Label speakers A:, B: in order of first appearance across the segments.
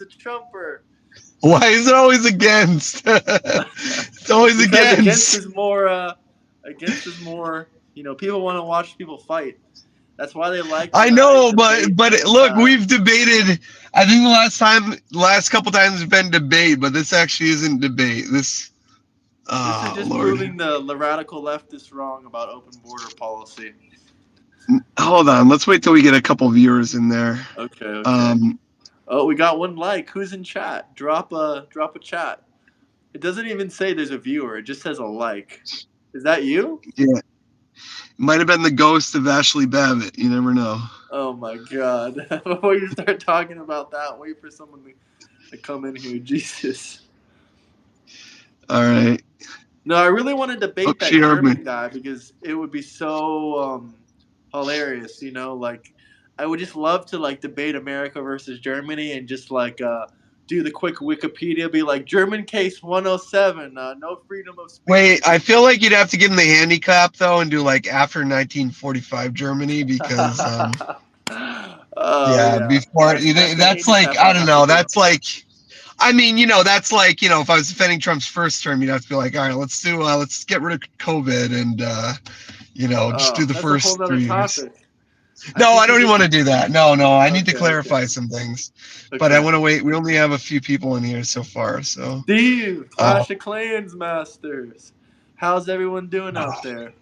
A: the Trumper.
B: Why is it always against? It's always
A: Because
B: against.
A: against is more, people want to watch people fight. That's why they like
B: I
A: when I
B: know,
A: debate
B: but
A: with
B: look, we've debated. I think last couple times has been debate, but this actually isn't debate. This,
A: this is
B: oh
A: just
B: Lord,
A: proving the radical leftists wrong about open border policy.
B: hold on. Let's wait till we get a couple viewers in there.
A: Okay. Oh, we got one like. Who's in chat? Drop a chat. It doesn't even say there's a viewer. It just says a like. Is that you?
B: Yeah, it might have been the ghost of Ashley Babbitt. You never know.
A: Oh my god. Before you start talking about that, wait for someone to come in here. Jesus.
B: All right.
A: No, I really want to debate
B: She
A: that
B: heard me.
A: German guy because it would be so hilarious, Like, I would just love to like debate America versus Germany and just like do the quick Wikipedia, be like German case 107, no freedom of speech.
B: Wait, I feel like you'd have to give him the handicap though, and do like after 1945 Germany because
A: Yeah.
B: before
A: That's a
B: that's like
A: handicap
B: I
A: I'll
B: don't
A: have to
B: know.
A: do.
B: That's like I mean, that's like, if I was defending Trump's first term, you'd have to be like, all right, let's get rid of COVID and, just do the
A: That's a whole
B: first
A: nother
B: 3 years.
A: topic.
B: No, I
A: think
B: don't even want to do that. No, I need to
A: Okay.
B: clarify some things, but I
A: Okay.
B: want to wait. We only have a few people in here so far, so.
A: Steve, Clash of Clans Masters. How's everyone doing out there?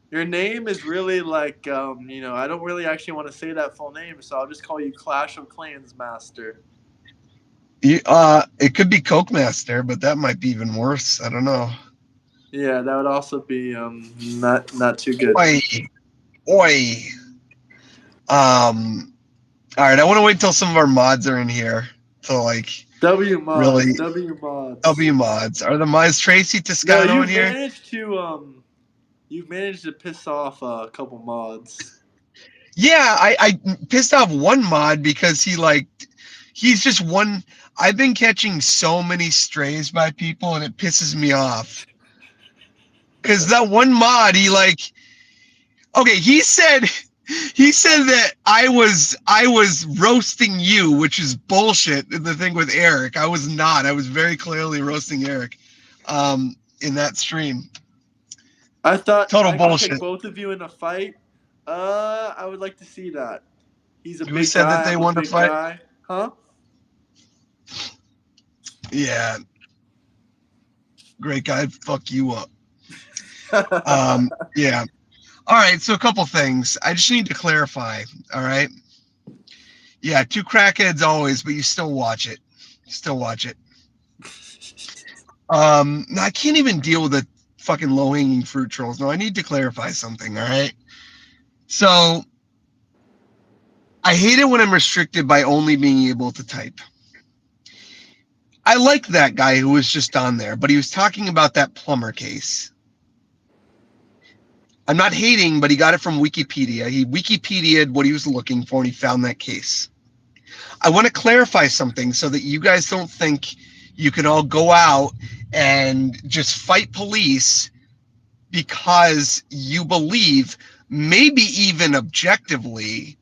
A: Your name is really like, I don't really actually want to say that full name, so I'll just call you Clash of Clans Master.
B: It could be Coke Master, but that might be even worse. I don't know.
A: Yeah, that would also be not too good.
B: Oi. All right, I want to wait till some of our mods are in here. So like
A: W mods.
B: Really?
A: W mods.
B: W mods. Are the mods Tracy Toscano in here?
A: You've managed to piss off a couple mods.
B: Yeah, I pissed off one mod because he's just one. I've been catching so many strays by people and it pisses me off. Cause that one mod, he said that I was roasting you, which is bullshit. The thing with Eric, I was not. I was very clearly roasting Eric, in that stream.
A: I thought
B: total
A: I
B: bullshit.
A: could take both of you in a fight. I would like to see that. He's a
B: Who
A: big
B: said
A: guy.
B: that they
A: I'm
B: want
A: a
B: to
A: big
B: fight?
A: guy. Huh?
B: Yeah. Great guy. Fuck you up. Yeah. All right. So a couple things. I just need to clarify. All right. Yeah. 2 crackheads always, but you still watch it. No, I can't even deal with the fucking low-hanging fruit trolls. No, I need to clarify something. All right. So I hate it when I'm restricted by only being able to type. I like that guy who was just on there, but he was talking about that plumber case. I'm not hating, but he got it from Wikipedia. He Wikipedia'd what he was looking for, and he found that case. I want to clarify something so that you guys don't think you can all go out and just fight police because you believe, maybe even objectively,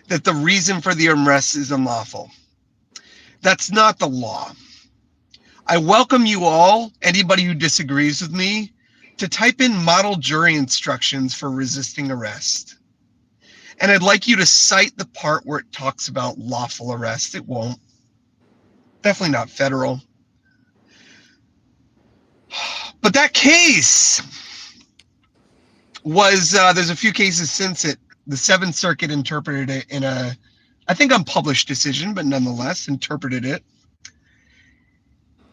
B: that the reason for the arrest is unlawful. That's not the law. I welcome you all, anybody who disagrees with me, to type in model jury instructions for resisting arrest. And I'd like you to cite the part where it talks about lawful arrest. It won't. Definitely not federal. But that case was, there's a few cases since it. The Seventh Circuit interpreted it in a, I think, unpublished decision, but nonetheless interpreted it.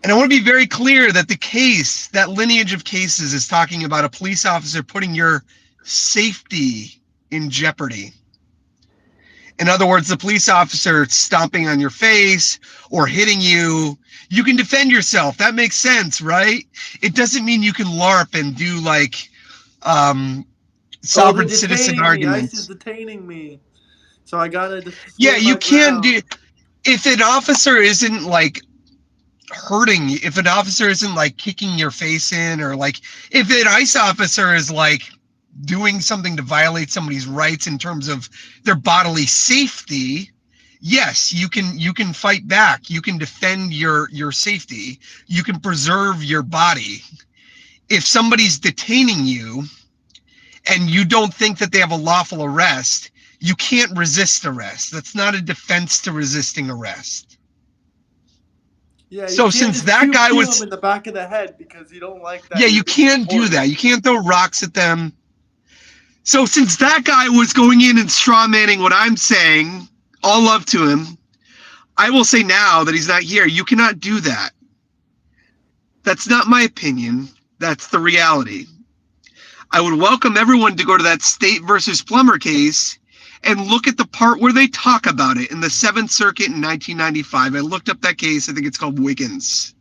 B: And I want to be very clear that the case, that lineage of cases, is talking about a police officer putting your safety in jeopardy. In other words, the police officer stomping on your face or hitting you, you can defend yourself. That makes sense, right? It doesn't mean you can LARP and do sovereign citizen arguments.
A: ICE is detaining me, so I gotta.
B: Yeah, you can't do. If an officer isn't hurting you, if an officer isn't kicking your face in, or if an ICE officer is doing something to violate somebody's rights in terms of their bodily safety, yes, you can fight back. You can defend your safety. You can preserve your body. If somebody's detaining you and you don't think that they have a lawful arrest, you can't resist arrest. That's not a defense to resisting arrest.
A: Yeah, you
B: So
A: can't
B: since
A: just
B: that
A: pew
B: guy
A: pew him
B: was,
A: in the back of the head because you don't like
B: yeah,
A: that you're
B: you
A: being
B: can't do
A: deported.
B: that. You can't throw rocks at them. So since that guy was going in and straw manning what I'm saying, all love to him, I will say now that he's not here, you cannot do that. That's not my opinion. That's the reality. I would welcome everyone to go to that State versus Plummer case and look at the part where they talk about it in the Seventh Circuit in 1995. I looked up that case. I think it's called Wiggins.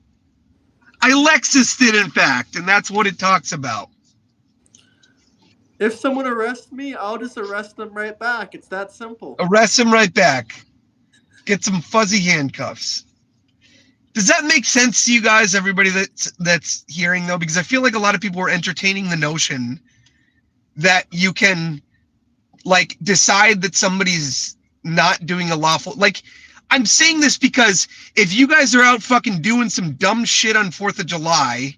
B: Lexus did, in fact, and that's what it talks about.
A: If someone arrests me, I'll just arrest them right back. It's that simple.
B: Arrest him right back. Get some fuzzy handcuffs. Does that make sense to you guys, everybody that's hearing, though? Because I feel like a lot of people are entertaining the notion that you can, like, decide that somebody's not doing a lawful, like, I'm saying this because if you guys are out fucking doing some dumb shit on 4th of July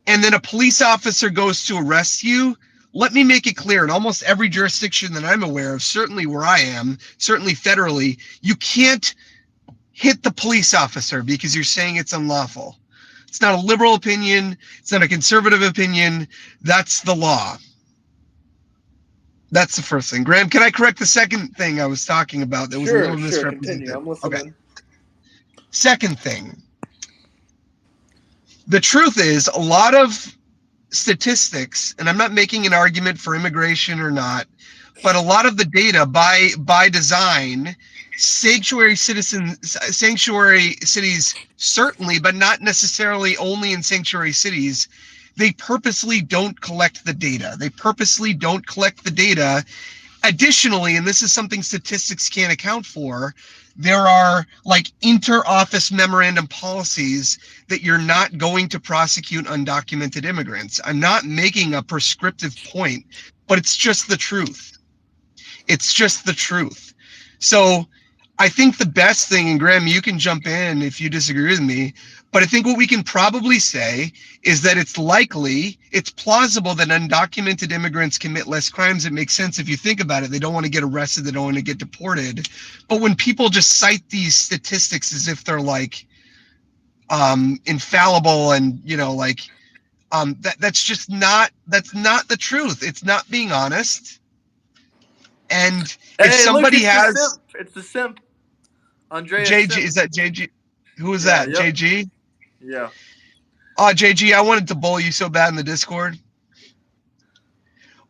B: and then a police officer goes to arrest you, let me make it clear in almost every jurisdiction that I'm aware of, certainly where I am, certainly federally, you can't hit the police officer because you're saying it's unlawful. It's not a liberal opinion. It's not a conservative opinion. That's the law. That's the first thing. Graham, can I correct the second thing I was talking about that was a
A: Sure,
B: little
A: sure. Continue.
B: misrepresented?
A: I'm
B: Okay.
A: listening.
B: Second thing. The truth is, a lot of statistics, and I'm not making an argument for immigration or not, but a lot of the data by design, sanctuary cities certainly, but not necessarily only in sanctuary cities, they purposely don't collect the data. They purposely don't collect the data. Additionally, and this is something statistics can't account for, there are like inter-office memorandum policies that you're not going to prosecute undocumented immigrants. I'm not making a prescriptive point, but it's just the truth. It's just the truth. So I think the best thing, and Graham, you can jump in if you disagree with me, but I think what we can probably say is that it's likely, it's plausible that undocumented immigrants commit less crimes. It makes sense if you think about it. They don't want to get arrested. They don't want to get deported. But when people just cite these statistics as if they're like infallible and, you know, like that's just not, that's not the truth. It's not being honest. And if
A: Hey, look,
B: somebody
A: it's the
B: has
A: simp. It's the simp. Andreas
B: JG,
A: Simp.
B: is that JG? Who is
A: Yeah,
B: that?
A: yep.
B: JG?
A: Yeah.
B: Oh, JG, I wanted to bully you so bad in the Discord.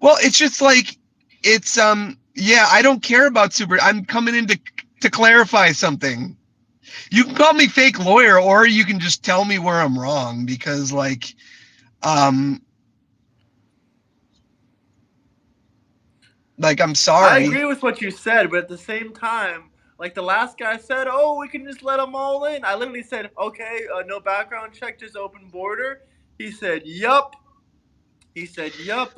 B: Well, it's just like it's yeah, I don't care about super. I'm coming in to clarify something. You can call me fake lawyer or you can just tell me where I'm wrong because um I'm
A: I
B: sorry.
A: agree with what you said, but at the same time, like the last guy said, oh, we can just let them all in. I literally said, okay, no background check, just open border. He said, yup. He said, yup.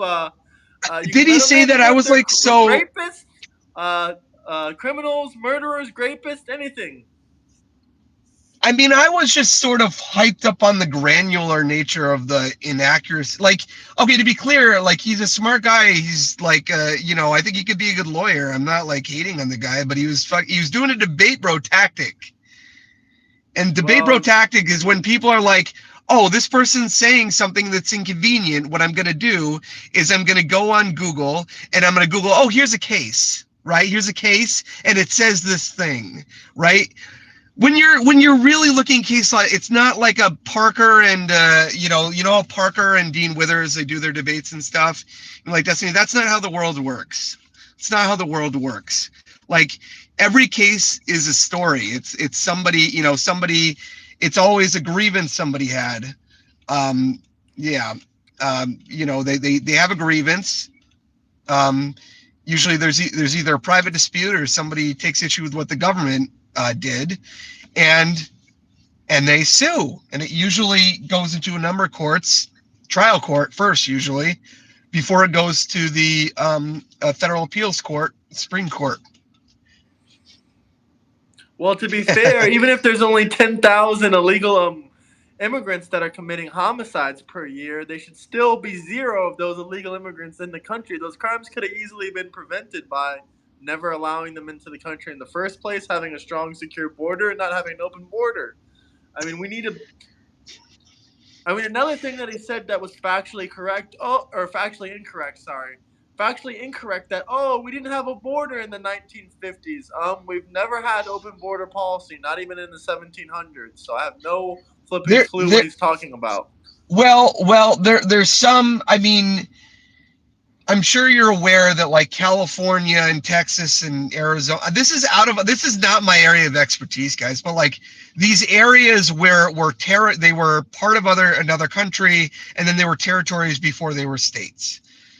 A: You
B: Did
A: can
B: he
A: let them
B: say
A: in
B: that? I
A: if
B: was
A: they're
B: like, so
A: rapists, criminals, murderers, rapists, anything.
B: I mean, I was just sort of hyped up on the granular nature of the inaccuracy. Like, okay, to be clear, like he's a smart guy. He's like, you know, I think he could be a good lawyer. I'm not like hating on the guy, but he was doing a debate bro tactic. And debate bro
A: Well,
B: tactic is when people are like, oh, this person's saying something that's inconvenient. What I'm going to do is I'm going to go on Google and I'm going to Google, oh, here's a case, right? Here's a case and it says this thing, right? When you're really looking case law, it's not like a Parker and you know Parker and Dean Withers, they do their debates and stuff. And like that's not how the world works. It's not how the world works. Like every case is a story. It's somebody, you know, somebody, it's always a grievance somebody had. Um, yeah. You know, they have a grievance. Um, Usually there's either a private dispute or somebody takes issue with what the government did, and they sue, and it usually goes into a number of courts, trial court first usually, before it goes to the federal appeals court, Supreme Court.
A: Well, to be fair, even if there's only 10,000 illegal immigrants that are committing homicides per year, they should still be zero of those illegal immigrants in the country. Those crimes could have easily been prevented by never allowing them into the country in the first place, having a strong, secure border, and not having an open border. I mean, we need to. I mean, another thing that he said that was factually correct, or factually incorrect, sorry. Factually incorrect that, we didn't have a border in the 1950s. We've never had open border policy, not even in the 1700s. So I have no flipping
B: There,
A: clue what
B: there.
A: he's talking about.
B: There's some. I mean, I'm sure you're aware that like California and Texas and Arizona, this is not my area of expertise, guys, but like these areas where they were part of another country, and then they were territories before they were states.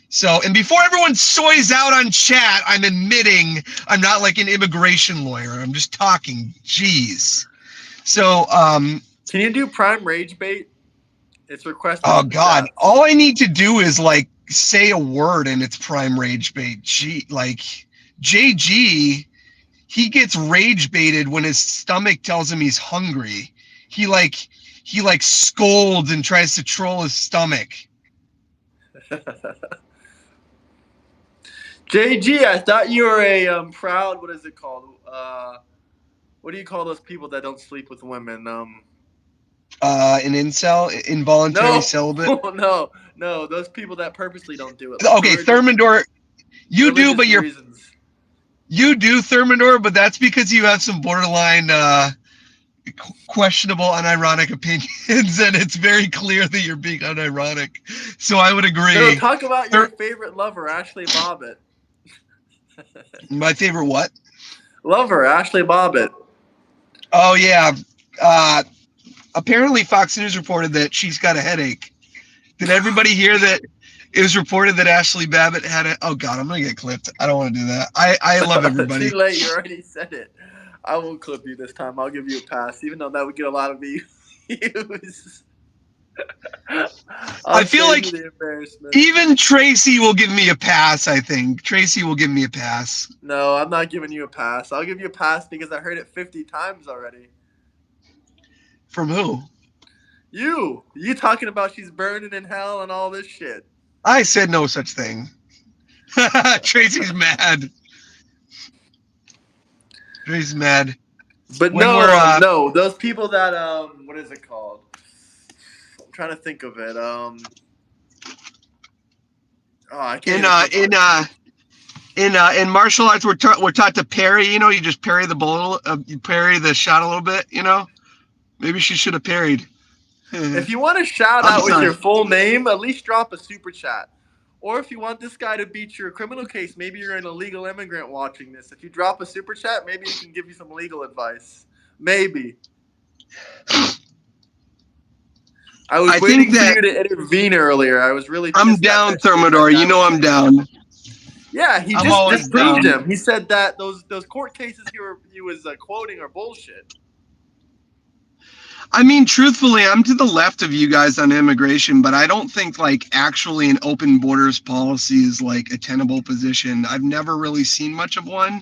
B: So, and before everyone soys out on chat, I'm admitting I'm not like an immigration lawyer. I'm just talking. Jeez. So,
A: Can you do prime rage bait? It's requested
B: oh
A: in the
B: God,
A: chat.
B: all I need to do is like say a word and it's prime rage bait. Like JG, he gets rage baited when his stomach tells him he's hungry. He like scolds and tries to troll his stomach.
A: JG, I thought you were a proud. What is it called? What do you call those people that don't sleep with women?
B: An incel, involuntary
A: No,
B: celibate.
A: no. Those people that purposely don't do it, like
B: Okay, Thermidor, you do, but
A: religious reasons.
B: you do Thermidor, but that's because you have some borderline questionable unironic opinions, and it's very clear that you're being unironic. So I would agree.
A: No, talk about your favorite lover, Ashley Bobbitt.
B: My favorite what?
A: Lover, Ashley Bobbitt.
B: Oh yeah. Apparently Fox News reported that she's got a headache. Did everybody hear that? It was reported that Ashley Babbitt had a. Oh God, I'm gonna get clipped. I don't want to do that. I love everybody.
A: Too late. You already said it. I won't clip you this time. I'll give you a pass, even though that would get a lot of views.
B: I feel like even Tracy will give me a pass. I think Tracy will give me a pass.
A: No, I'm not giving you a pass. I'll give you a pass because I heard it 50 times already.
B: From who?
A: You talking about she's burning in hell and all this shit.
B: I said no such thing. Tracy's mad. Tracy's mad.
A: But
B: when
A: no, those people that what is it called? I'm trying to think of it. I can't.
B: In martial arts, we're taught to parry. You know, you just parry the bullet, you parry the shot a little bit. You know, maybe she should have parried.
A: If you want to shout out with your full name, at least drop a super chat. Or if you want this guy to beat your criminal case, maybe you're an illegal immigrant watching this. If you drop a super chat, maybe he can give you some legal advice. Maybe. I was waiting for you to intervene earlier. I was really pissed.
B: I'm down, Thermidor. You know I'm down.
A: Yeah, he just proved him. He said that those court cases he was quoting are bullshit.
B: I mean, truthfully, I'm to the left of you guys on immigration, but I don't think like actually an open borders policy is like a tenable position. I've never really seen much of one.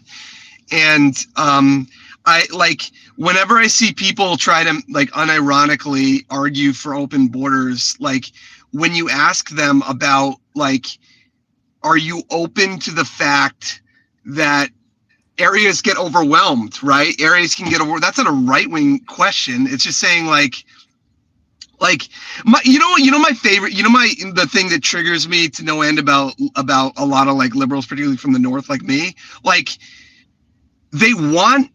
B: And I like whenever I see people try to like unironically argue for open borders, like when you ask them about like, are you open to the fact that areas get overwhelmed, right? Areas can get over. That's not a right-wing question. It's just saying like my favorite, the thing that triggers me to no end about a lot of like liberals, particularly from the north, like me, like they want,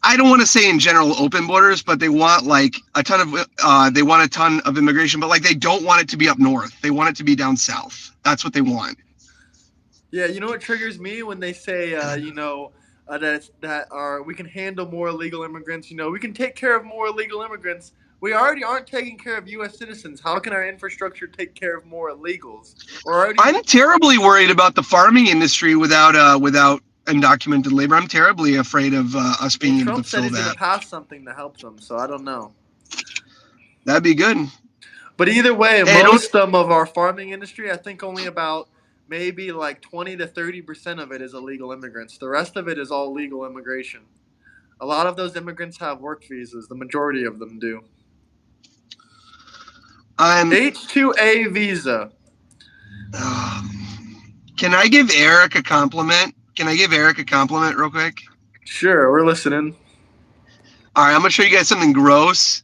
B: I don't want to say in general open borders, but they want like a ton of immigration, but like they don't want it to be up north. They want it to be down south. That's what they want.
A: Yeah, you know what triggers me when they say, we can handle more illegal immigrants. You know, we can take care of more illegal immigrants. We already aren't taking care of U.S. citizens. How can our infrastructure take care of more illegals?
B: I'm terribly worried about the farming industry without undocumented labor. I'm terribly afraid of us being able to fill that.
A: Trump said he's going to pass something to help them, so I don't know.
B: That'd be good.
A: But either way, most of our farming industry, I think only about maybe like 20 to 30% of it is illegal immigrants. The rest of it is all legal immigration. A lot of those immigrants have work visas. The majority of them do.
B: I'm.
A: H-2A visa.
B: Can I give Eric a compliment? Can I give Eric a compliment real quick?
A: Sure, we're listening.
B: All right, I'm gonna show you guys something gross.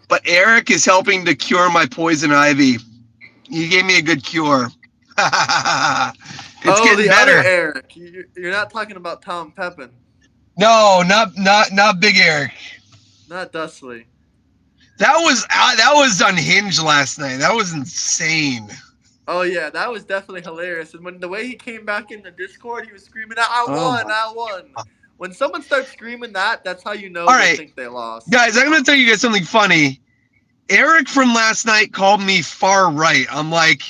B: But Eric is helping to cure my poison ivy. He gave me a good cure. It's
A: Oh,
B: getting
A: the other
B: better.
A: Eric. You're not talking about Tom Pepin.
B: No, not Big Eric.
A: Not Dustley.
B: That was unhinged last night. That was insane.
A: Oh yeah, that was definitely hilarious. And when the way he came back in the Discord, he was screaming, "I
B: Oh
A: won!
B: my.
A: I won!" When someone starts screaming that, that's how you know
B: All
A: they
B: right,
A: think they lost.
B: guys, I'm gonna tell you guys something funny. Eric from last night called me far right. I'm like,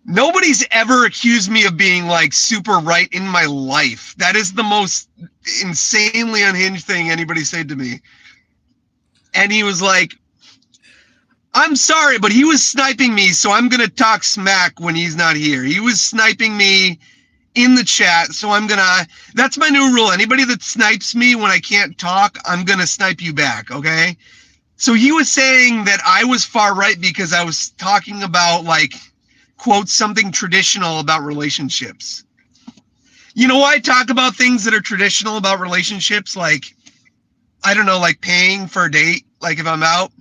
B: nobody's ever accused me of being like super right in my life. That is the most insanely unhinged thing anybody said to me. And he was like, I'm sorry, but he was sniping me, so I'm going to talk smack when he's not here. He was sniping me in the chat, so that's my new rule. Anybody that snipes me when I can't talk, I'm going to snipe you back, okay? So he was saying that I was far right because I was talking about, like, quote, something traditional about relationships. You know why I talk about things that are traditional about relationships? Like, I don't know, like paying for a date, like if I'm out.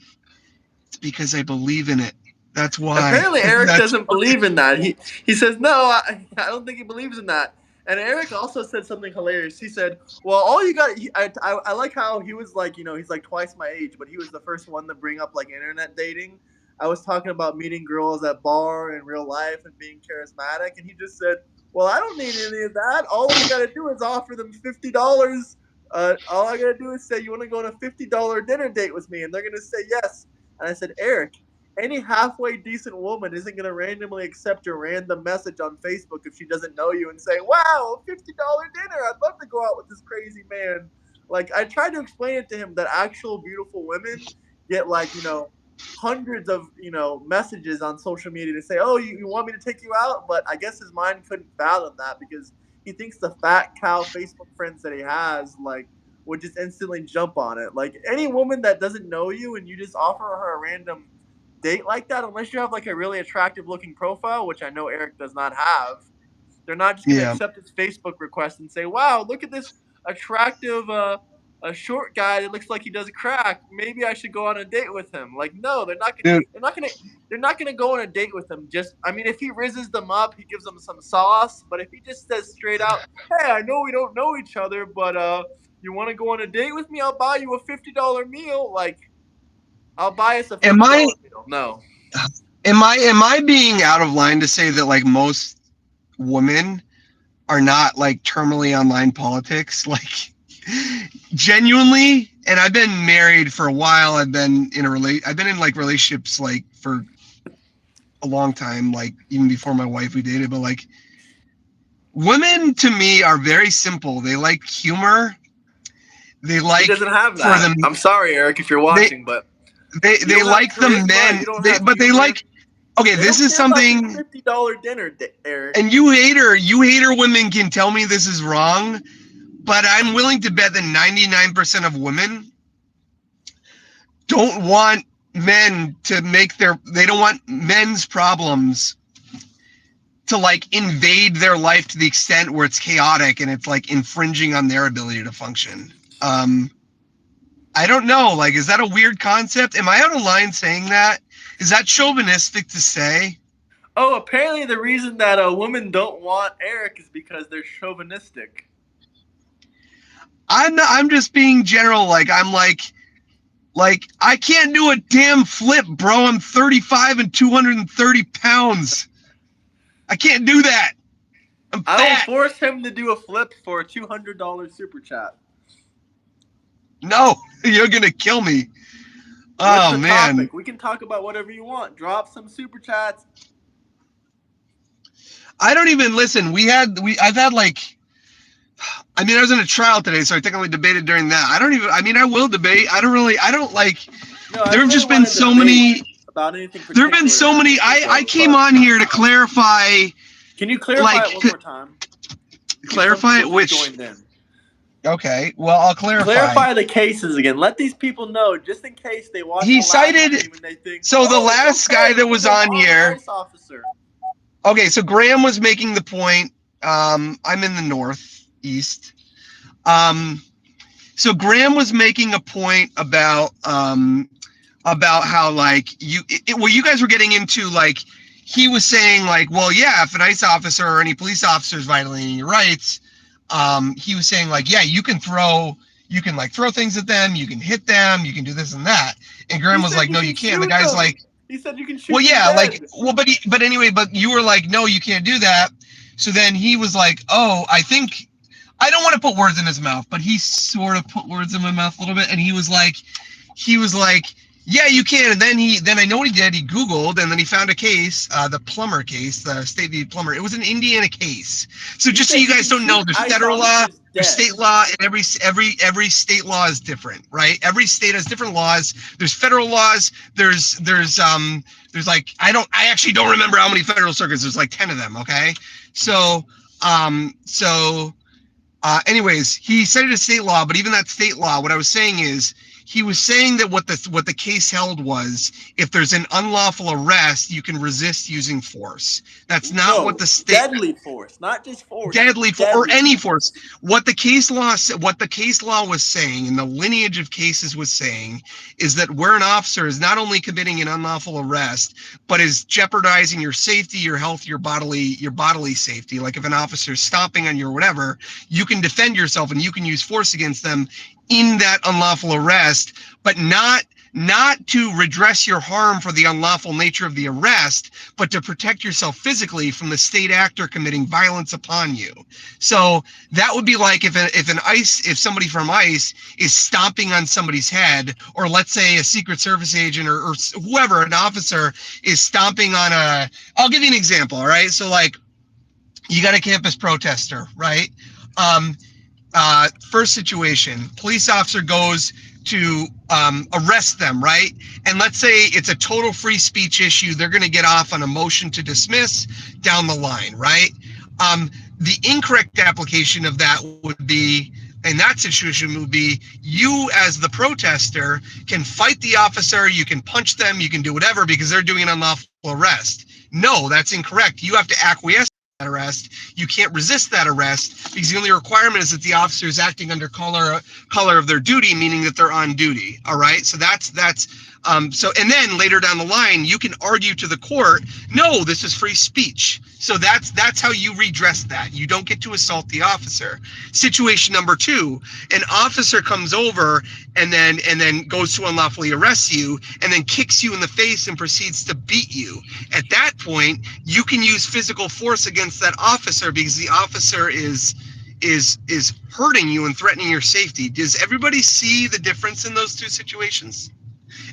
B: It's because I believe in it. That's why.
A: Apparently, Eric
B: That's
A: doesn't believe in that. He says no. I don't think he believes in that. And Eric also said something hilarious. He said, "Well, all you got." I like how he was like, he's like twice my age, but he was the first one to bring up like internet dating. I was talking about meeting girls at bar in real life and being charismatic, and he just said, "Well, I don't need any of that. All I got to do is offer them $50. All I got to do is say you want to go on a $50 dinner date with me, and they're gonna say yes." And I said, Eric, any halfway decent woman isn't going to randomly accept your random message on Facebook if she doesn't know you and say, "Wow, $50 dinner. I'd love to go out with this crazy man." Like, I tried to explain it to him that actual beautiful women get, like, hundreds of, messages on social media to say, "Oh, you want me to take you out?" But I guess his mind couldn't fathom that because he thinks the fat cow Facebook friends that he has, like, would just instantly jump on it. Like, any woman that doesn't know you and you just offer her a random date like that, unless you have like a really attractive looking profile, which I know Eric does not have, they're not just going to
B: yeah.
A: accept his Facebook request and say, "Wow, look at this attractive a short guy that looks like he does crack. Maybe I should go on a date with him." Like, no, they're not.
B: Dude,
A: They're not gonna go on a date with him. Just, I mean, if he rizzes them up, he gives them some sauce. But if he just says straight out, "Hey, I know we don't know each other, but you want to go on a date with me? I'll buy you a $50 meal." Like, I'll buy us a
B: am I
A: $50 meal. No.
B: am I being out of line to say that like most women are not like terminally online politics? Like genuinely, and I've been married for a while. I've been in like relationships like for a long time, like even before my wife we dated, but like women to me are very simple. They like humor. They
A: He
B: like
A: doesn't have
B: for
A: that.
B: them
A: I'm sorry, Eric, if you're
B: they
A: watching, but you
B: they
A: don't have
B: like the
A: charisma.
B: men.
A: You don't have
B: But they
A: humor.
B: like okay,
A: They
B: this
A: don't
B: is
A: care about your
B: something
A: $50 dinner, Eric.
B: and you hater women can tell me this is wrong, but I'm willing to bet that 99% of women don't want men to they don't want men's problems to like invade their life to the extent where it's chaotic and it's like infringing on their ability to function. Um, I don't know. Like, is that a weird concept? Am I out of line saying that? Is that chauvinistic to say?
A: Oh, apparently the reason that women don't want Eric is because they're chauvinistic.
B: I'm not, I'm just being general. Like I can't do a damn flip, bro. I'm 35 and 230 pounds. I can't do that. I'm
A: I will
B: fat.
A: force him to do a flip for a $200 super chat.
B: No, you're gonna kill me.
A: What's
B: Oh
A: the
B: man.
A: topic? We can talk about whatever you want. Drop some super chats.
B: I don't even listen. I've had like I was in a trial today, so I technically debated during that. I don't even I will debate. I don't like
A: No, I
B: there
A: don't
B: have
A: really
B: just been
A: want to
B: so
A: debate.
B: many
A: about anything
B: There have been
A: particular
B: so
A: in that
B: many.
A: picture,
B: I
A: so
B: came on here to clarify.
A: Can you clarify
B: Like,
A: it one more time? Because some
B: clarify
A: people
B: it,
A: just
B: which.
A: joined in.
B: Okay, well, I'll clarify.
A: Clarify the cases again. Let these people know, just in case they watch
B: He
A: the last
B: cited.
A: stream and they think,
B: So the
A: "Oh, it's
B: last guy
A: okay
B: that
A: because
B: was
A: I'm
B: on
A: an
B: here.
A: ICE officer."
B: Okay, so Graham was making the point. I'm in the northeast. So Graham was making a point about how like well, you guys were getting into like he was saying like, well, yeah, if an ICE officer or any police officer is violating your rights, he was saying like, yeah, you can like throw things at them, you can hit them, you can do this and that. And
A: He
B: Graham was
A: said
B: like,
A: you
B: no,
A: can
B: you can't. The
A: shoot
B: guy's
A: them.
B: like,
A: He said you can
B: well,
A: shoot them
B: yeah, like,
A: dead.
B: well, but anyway, but you were like, no, you can't do that. So then he was like, oh, I think I don't want to put words in his mouth, but he sort of put words in my mouth a little bit, and he was like, yeah, you can. And then I know what he did. He Googled, and then he found a case, the plumber case, the state v. plumber. It was an Indiana case. So
A: He
B: just so
A: said
B: you
A: you
B: guys
A: can
B: don't know,
A: shoot
B: there's
A: ICE
B: federal law,
A: officers
B: there's
A: dead.
B: state law, and every state law is different, right? Every state has different laws. There's federal laws. There's like I actually don't remember how many federal circuits. There's like 10 of them. Okay, so anyways, he cited a state law, but even that state law, what I was saying is he was saying that what the case held was if there's an unlawful arrest, you can resist using force. That's not what
A: No,
B: the state
A: deadly force, not just force.
B: deadly for or
A: Deadly
B: any
A: force.
B: force. What the case law was saying, and the lineage of cases was saying, is that where an officer is not only committing an unlawful arrest, but is jeopardizing your safety, your health, your bodily safety. Like if an officer is stomping on you or whatever, you can defend yourself and you can use force against them in that unlawful arrest, but not to redress your harm for the unlawful nature of the arrest, but to protect yourself physically from the state actor committing violence upon you. So that would be like if somebody from ICE is stomping on somebody's head, or let's say a Secret Service agent or whoever, an officer is stomping on I'll give you an example, all right? So like you got a campus protester, right? First situation, police officer goes to arrest them, right? And let's say it's a total free speech issue. They're going to get off on a motion to dismiss down the line, right? The incorrect application of that would be, in that situation, would be you as the protester can fight the officer, you can punch them, you can do whatever because they're doing an unlawful arrest. No, that's incorrect. You have to acquiesce that arrest. You can't resist that arrest because the only requirement is that the officer is acting under color of their duty, meaning that they're on duty. All right. So that's so, and then later down the line, you can argue to the court, no, this is free speech. So that's how you redress that. You don't get to assault the officer. Situation number two, an officer comes over and then goes to unlawfully arrest you and then kicks you in the face and proceeds to beat you. At that point, you can use physical force against that officer because the officer is hurting you and threatening your safety. Does everybody see the difference in those two situations?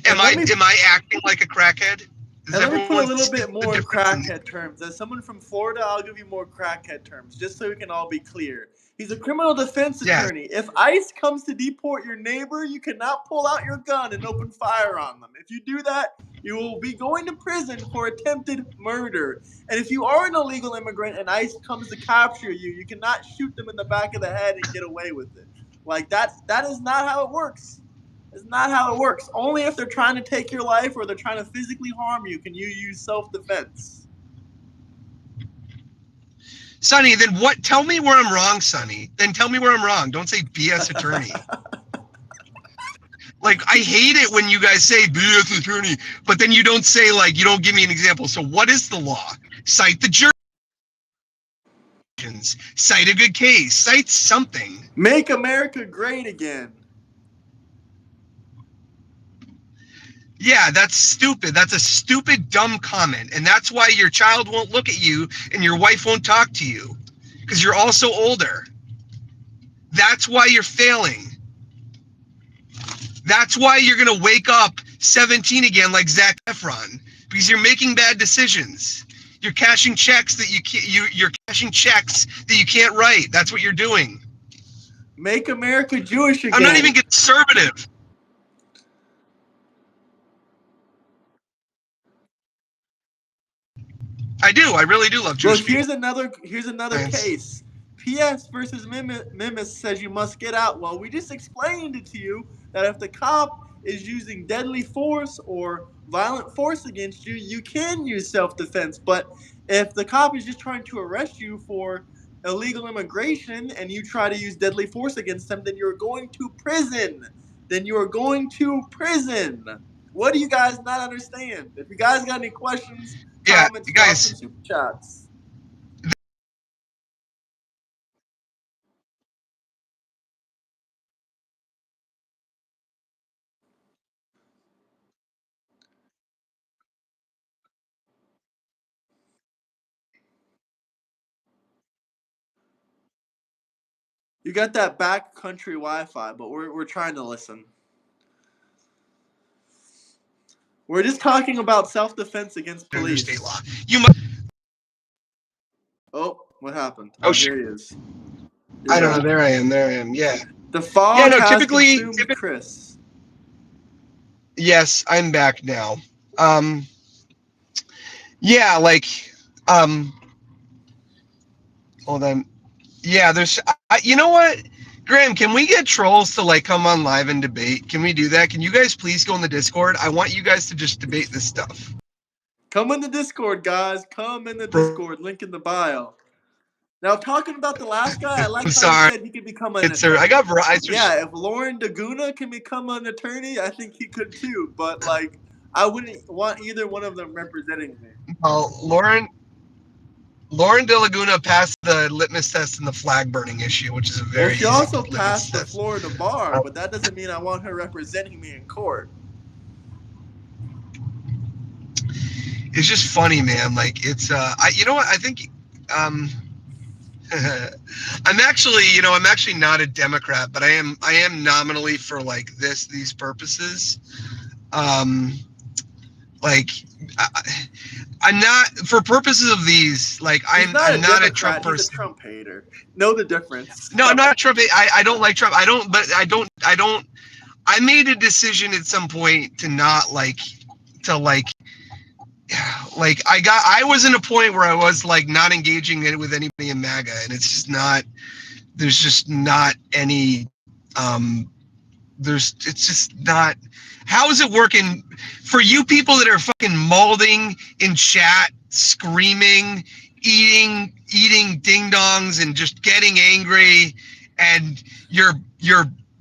B: Am I acting like a crackhead? Does
A: And let me put a
B: everyone
A: little
B: see
A: bit
B: the
A: more
B: difference in
A: crackhead terms. As someone from Florida, I'll give you more crackhead terms, just so we can all be clear. He's a criminal defense attorney. If ICE comes to deport your neighbor, you cannot pull out your gun and open fire on them. If you do that, you will be going to prison for attempted murder. And if you are an illegal immigrant and ICE comes to capture you, you cannot shoot them in the back of the head and get away with it. Like that is not how it works. It's not how it works. Only if they're trying to take your life or they're trying to physically harm you can you use self-defense.
B: Sonny, then what? Tell me where I'm wrong, Sonny. Then tell me where I'm wrong. Don't say BS attorney. Like, I hate it when you guys say BS attorney, but then you don't say, like, you don't give me an example. So what is the law? Cite the jurisdictions. Cite a good case. Cite something.
A: Make America great again.
B: Yeah, that's stupid. That's a stupid, dumb comment. And that's why your child won't look at you and your wife won't talk to you. Because you're also older. That's why you're failing. That's why you're going to wake up 17 again like Zac Efron. Because you're making bad decisions. You're cashing checks that you're cashing checks that you can't write. That's what you're doing.
A: Make America Jewish again.
B: I'm not even conservative. do. I really do love Jewish
A: Look,
B: people.
A: here's another case. PS versus Mimis says you must get out. Well, we just explained it to you that if the cop is using deadly force or violent force against you, you can use self-defense. But if the cop is just trying to arrest you for illegal immigration and you try to use deadly force against them, then you're going to prison. What do you guys not understand? If you guys got any questions,
B: Yeah,
A: comments, drop some
B: guys.
A: super chats. You got that back country Wi-Fi, but we're trying to listen. We're just talking about self-defense against
B: Under state law,
A: police.
B: you must.
A: Oh, what happened?
B: Oh
A: Oh,
B: shit!
A: here he is. You're
B: I don't know.
A: back.
B: There I am. There I am. Yeah.
A: The
B: Yeah.
A: fog
B: No.
A: has
B: Typically.
A: consumed Chris.
B: Yes, I'm back now. Um. Yeah. Like. Um. Hold on. Yeah. There's. You know what? Graham, can we get trolls to like come on live and debate? Can we do that? Can you guys please go in the Discord? I want you guys to just debate this stuff.
A: Come in the Discord, guys. Come in the Discord. Link in the bio. Now, talking about the last guy, I
B: I'm
A: like how he
B: sorry,
A: said he could become an
B: sir. I
A: attorney.
B: got Verizon.
A: Yeah, if Lauren Daguna can become an attorney, I think he could too. But like, I wouldn't want either one of them representing me.
B: Well, Lauren De Laguna passed the litmus test in the flag burning issue, which is a
A: Well,
B: very
A: she
B: easy
A: also
B: litmus
A: passed the
B: test.
A: Florida bar, but that doesn't mean I want her representing me in court.
B: It's just funny, man. Like it's you know what? I think I'm actually not a Democrat, but I am nominally for like these purposes. Um, like I, I'm not for purposes of these. Like
A: He's not a
B: I'm not a Trump
A: Democrat. He's a
B: person.
A: Trump hater. Know the difference.
B: No, I'm not a Trump. I don't like Trump. I don't. I made a decision at some point to not like to like I was in a point where I was like not engaging with anybody in MAGA, and it's just not. There's just not any. It's just not. How is it working for you people that are fucking molding in chat, screaming, eating ding dongs, and just getting angry, and your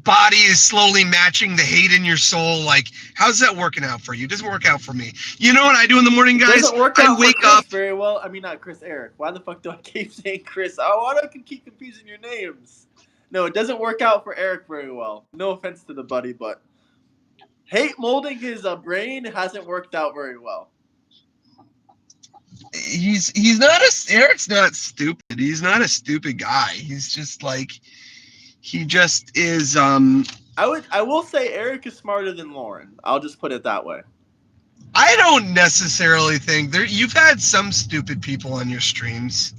B: body is slowly matching the hate in your soul? Like, how's that working out for you? It doesn't work out for me. You know what I do in the morning,
A: It
B: guys?
A: doesn't work
B: I
A: out for
B: wake
A: Chris
B: up.
A: very well. I mean, not Chris, Eric. Why the fuck do I keep saying Chris? Why do I keep confusing your names? No, it doesn't work out for Eric very well. No offense to the buddy, but hate molding his brain hasn't worked out very well.
B: He's not Eric's not stupid. He's not a stupid guy. He's just like he just is.
A: I will say Eric is smarter than Lauren. I'll just put it that way.
B: I don't necessarily think you've had some stupid people on your streams.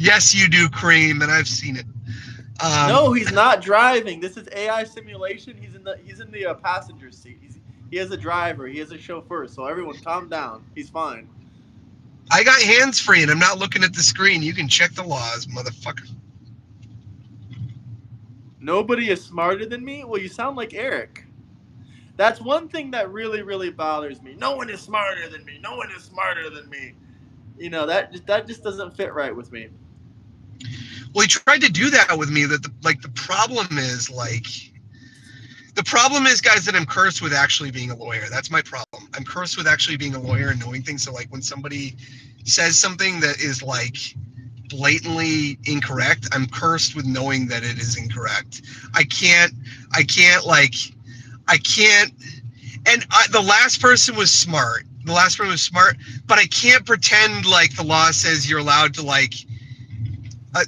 B: Yes, you do, Cream, and I've seen it.
A: No, he's not driving. This is AI simulation. He's in the passenger seat. He has a driver. He has a chauffeur. So everyone, calm down. He's fine.
B: I got hands free, and I'm not looking at the screen. You can check the laws, motherfucker.
A: Nobody is smarter than me? Well, you sound like Eric. That's one thing that really, really bothers me. No one is smarter than me. No one is smarter than me. You know, that just doesn't fit right with me.
B: Well, he tried to do that with me. The problem is guys, that I'm cursed with actually being a lawyer. That's my problem. I'm cursed with actually being a lawyer and knowing things. So like when somebody says something that is like blatantly incorrect, I'm cursed with knowing that it is incorrect. I can't. And the last person was smart. But I can't pretend like the law says you're allowed to like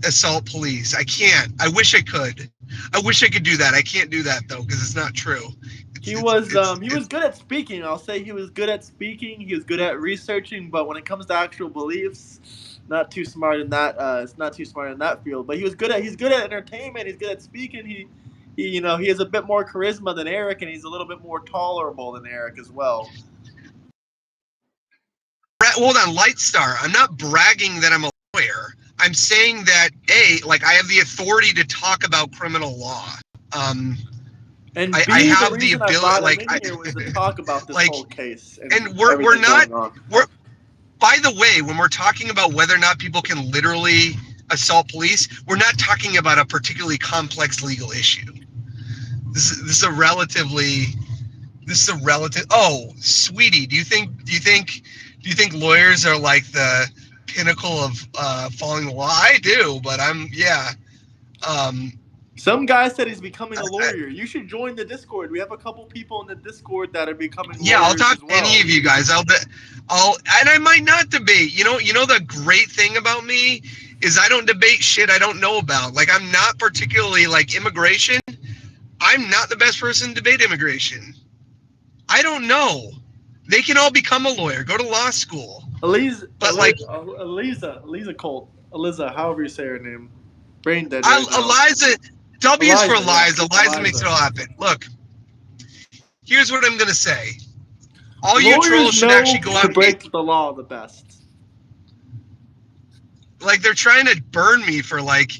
B: assault police. I can't. I wish I could. I wish I could do that. I can't do that though because it's not true.
A: He was good at speaking. I'll say he was good at speaking. He was good at researching, but when it comes to actual beliefs, not too smart in that. It's not too smart in that field. But he's good at entertainment. He's good at speaking. He has a bit more charisma than Eric, and he's a little bit more tolerable than Eric as well.
B: hold on, Light Star. I'm not bragging that I'm a lawyer. I'm saying that like I have the authority to talk about criminal law. Um,
A: And
B: I
A: B, the
B: have the
A: reason I
B: ability,
A: brought him in here was to talk about this
B: like,
A: whole case
B: and
A: and
B: we're
A: everything
B: not
A: going on.
B: we're. By the way, when we're talking about whether or not people can literally assault police, we're not talking about a particularly complex legal issue. This is a relatively oh, sweetie, do you think lawyers are like the pinnacle of following the law? I do, but um
A: Some guy said he's becoming a
B: I,
A: lawyer. You should join the Discord. We have a couple people in the Discord that are becoming
B: yeah, I'll
A: lawyers
B: talk
A: as
B: to any
A: well.
B: of you guys. And I might not debate. You know the great thing about me is I don't debate shit I don't know about. Like I'm not particularly like immigration. I'm not the best person to debate immigration. I don't know. They can all become a lawyer, go to law school. But like
A: Eliza Colt, Eliza, however you say her name, brain dead right now.
B: Eliza, W's for
A: Eliza, yeah,
B: Eliza. Eliza makes
A: Eliza.
B: it all happen. Look, here's what I'm gonna say. All you
A: Lawyers
B: trolls should actually
A: know
B: go
A: to
B: out and
A: break the law the best.
B: like they're trying to burn me for like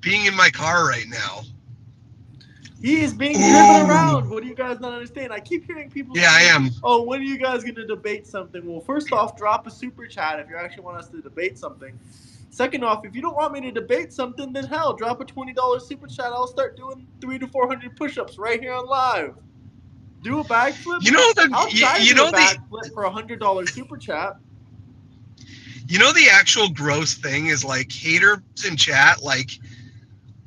B: being in my car right now.
A: He is being driven
B: Ooh.
A: around. What do you guys not understand? I keep hearing people
B: Yeah, I
A: saying,
B: am.
A: "Oh, when are you guys going to debate something?" Well, first off, drop a super chat if you actually want us to debate something. Second off, if you don't want me to debate something, then hell, drop a $20 super chat. I'll start doing 300 to 400 push-ups right here on live. Do a backflip.
B: You know the
A: I'll try to
B: you
A: do a
B: know the
A: backflip for $100 super chat.
B: you know the actual gross thing is like haters in chat like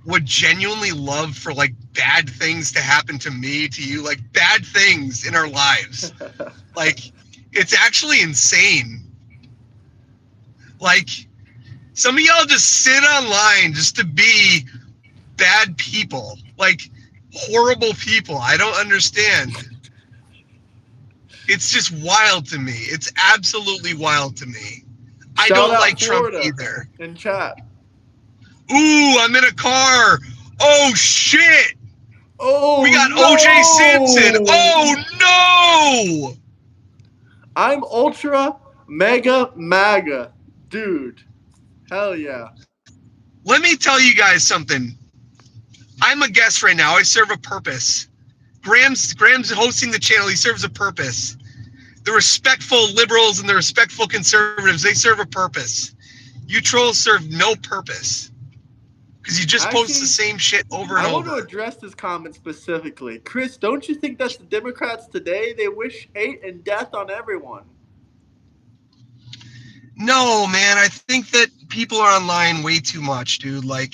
B: would genuinely love for like bad things to happen to me, to you, like bad things in our lives. Like it's actually insane. Like some of y'all just sit online just to be bad people, like horrible people. I don't understand. It's just wild to me. It's absolutely wild to me. I
A: Shout
B: don't
A: out
B: like Trump
A: Florida
B: either.
A: in chat.
B: Ooh, I'm in a car. Oh shit. We
A: Oh
B: got OJ Simpson.
A: no!
B: Oh no.
A: I'm ultra mega maga, dude. Hell yeah.
B: Let me tell you guys something. I'm a guest right now. I serve a purpose. Graham's hosting the channel. He serves a purpose. The respectful liberals and the respectful conservatives, they serve a purpose. You trolls serve no purpose because you just post the
A: Actually,
B: same shit over and
A: I want to
B: over.
A: address this comment specifically. Chris, don't you think that's the Democrats today? They wish hate and death on everyone.
B: No, man, I think that people are online way too much, dude. Like,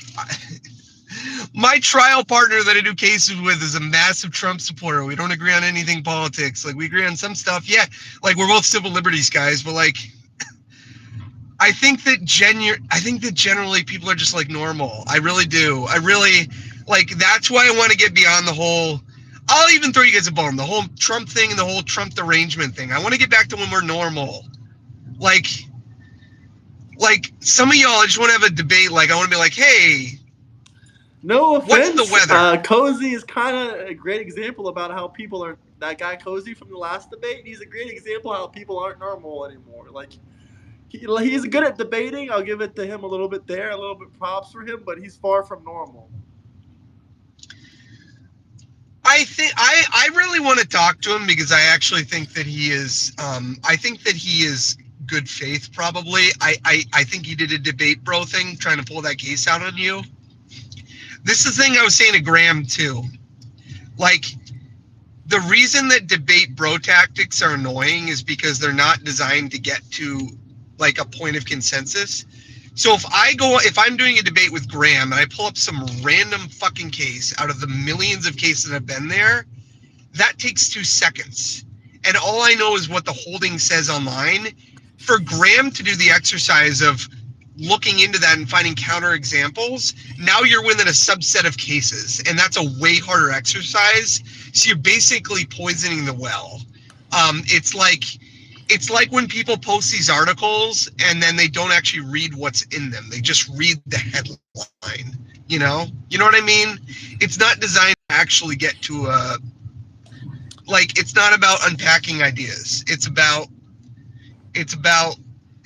B: my trial partner that I do cases with is a massive Trump supporter. We don't agree on anything politics. Like, we agree on some stuff. Yeah, like we're both civil liberties guys, but like, I think that generally people are just like normal. I really do. I really like. That's why I want to get beyond the whole. I'll even throw you guys a bone. The whole Trump thing and the whole Trump derangement thing. I want to get back to when we're normal. Like some of y'all, I just want to have a debate. Like I want to be like, hey,
A: No
B: what's the
A: offense.
B: weather?
A: Cozy is kind of a great example about how people are. That guy Cozy from the last debate, he's a great example of how people aren't normal anymore. Like, he's good at debating. I'll give it to him a little bit there, a little bit props for him, but he's far from normal.
B: I think I really want to talk to him because I actually think that he is. I think that he is good faith. Probably. I think he did a debate bro thing, trying to pull that case out on you. This is the thing I was saying to Graham too. Like, the reason that debate bro tactics are annoying is because they're not designed to get to like a point of consensus. So if I'm doing a debate with Graham and I pull up some random fucking case out of the millions of cases that have been there, that takes 2 seconds. And all I know is what the holding says online. For Graham to do the exercise of looking into that and finding counter examples, now you're within a subset of cases, and that's a way harder exercise. So you're basically poisoning the well. It's like when people post these articles and then they don't actually read what's in them. They just read the headline. You know what I mean? It's not designed to actually get to it's not about unpacking ideas. It's about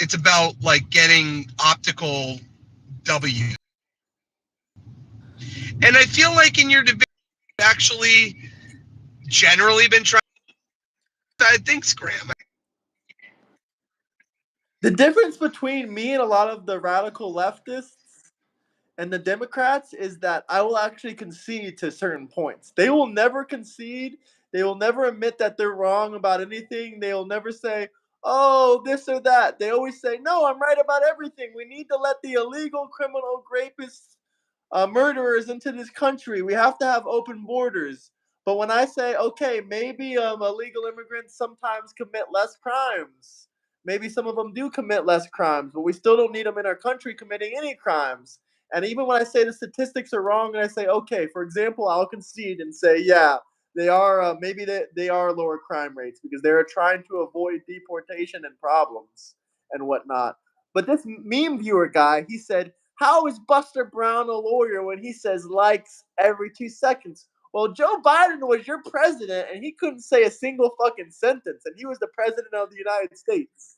B: It's about like getting optical W. And I feel like in your debate, actually generally been trying. I think Graham.
A: The difference between me and a lot of the radical leftists and the Democrats is that I will actually concede to certain points. They will never concede. They will never admit that they're wrong about anything. They will never say, oh, this or that. They always say, no, I'm right about everything. We need to let the illegal criminal rapists, murderers into this country. We have to have open borders. But when I say, okay, maybe illegal immigrants sometimes commit less crimes. Maybe some of them do commit less crimes, but we still don't need them in our country committing any crimes. And even when I say the statistics are wrong, and I say, okay, for example, I'll concede and say, yeah, they are maybe they are lower crime rates because they're trying to avoid deportation and problems and whatnot. But this meme viewer guy, he said, how is Buster Brown a lawyer when he says likes every 2 seconds? Well, Joe Biden was your president, and he couldn't say a single fucking sentence, and he was the president of the United States.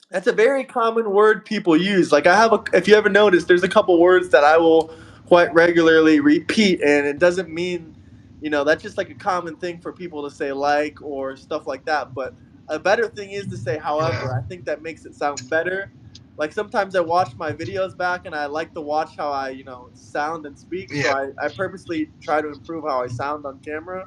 A: That's a very common word people use. Like if you ever notice, there's a couple words that I will quite regularly repeat, and it doesn't mean, that's just like a common thing for people to say like or stuff like that. But a better thing is to say
B: Yeah.
A: however. I think that makes it sound better. Like sometimes I watch my videos back and I like to watch how I, sound and speak. So
B: Yeah.
A: I purposely try to improve how I sound on camera.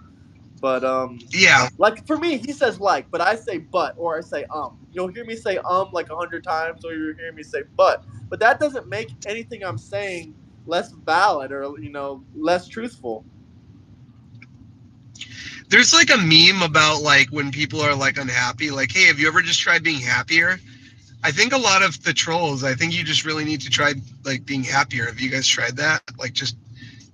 A: But
B: Yeah.
A: like for me, he says like, but I say but or I say. You'll hear me say like 100 times, or you'll hear me say but. But that doesn't make anything I'm saying less valid or less truthful.
B: There's like a meme about like when people are like unhappy, like, hey, have you ever just tried being happier? I think a lot of the trolls, I think you just really need to try like being happier. Have you guys tried that? Like just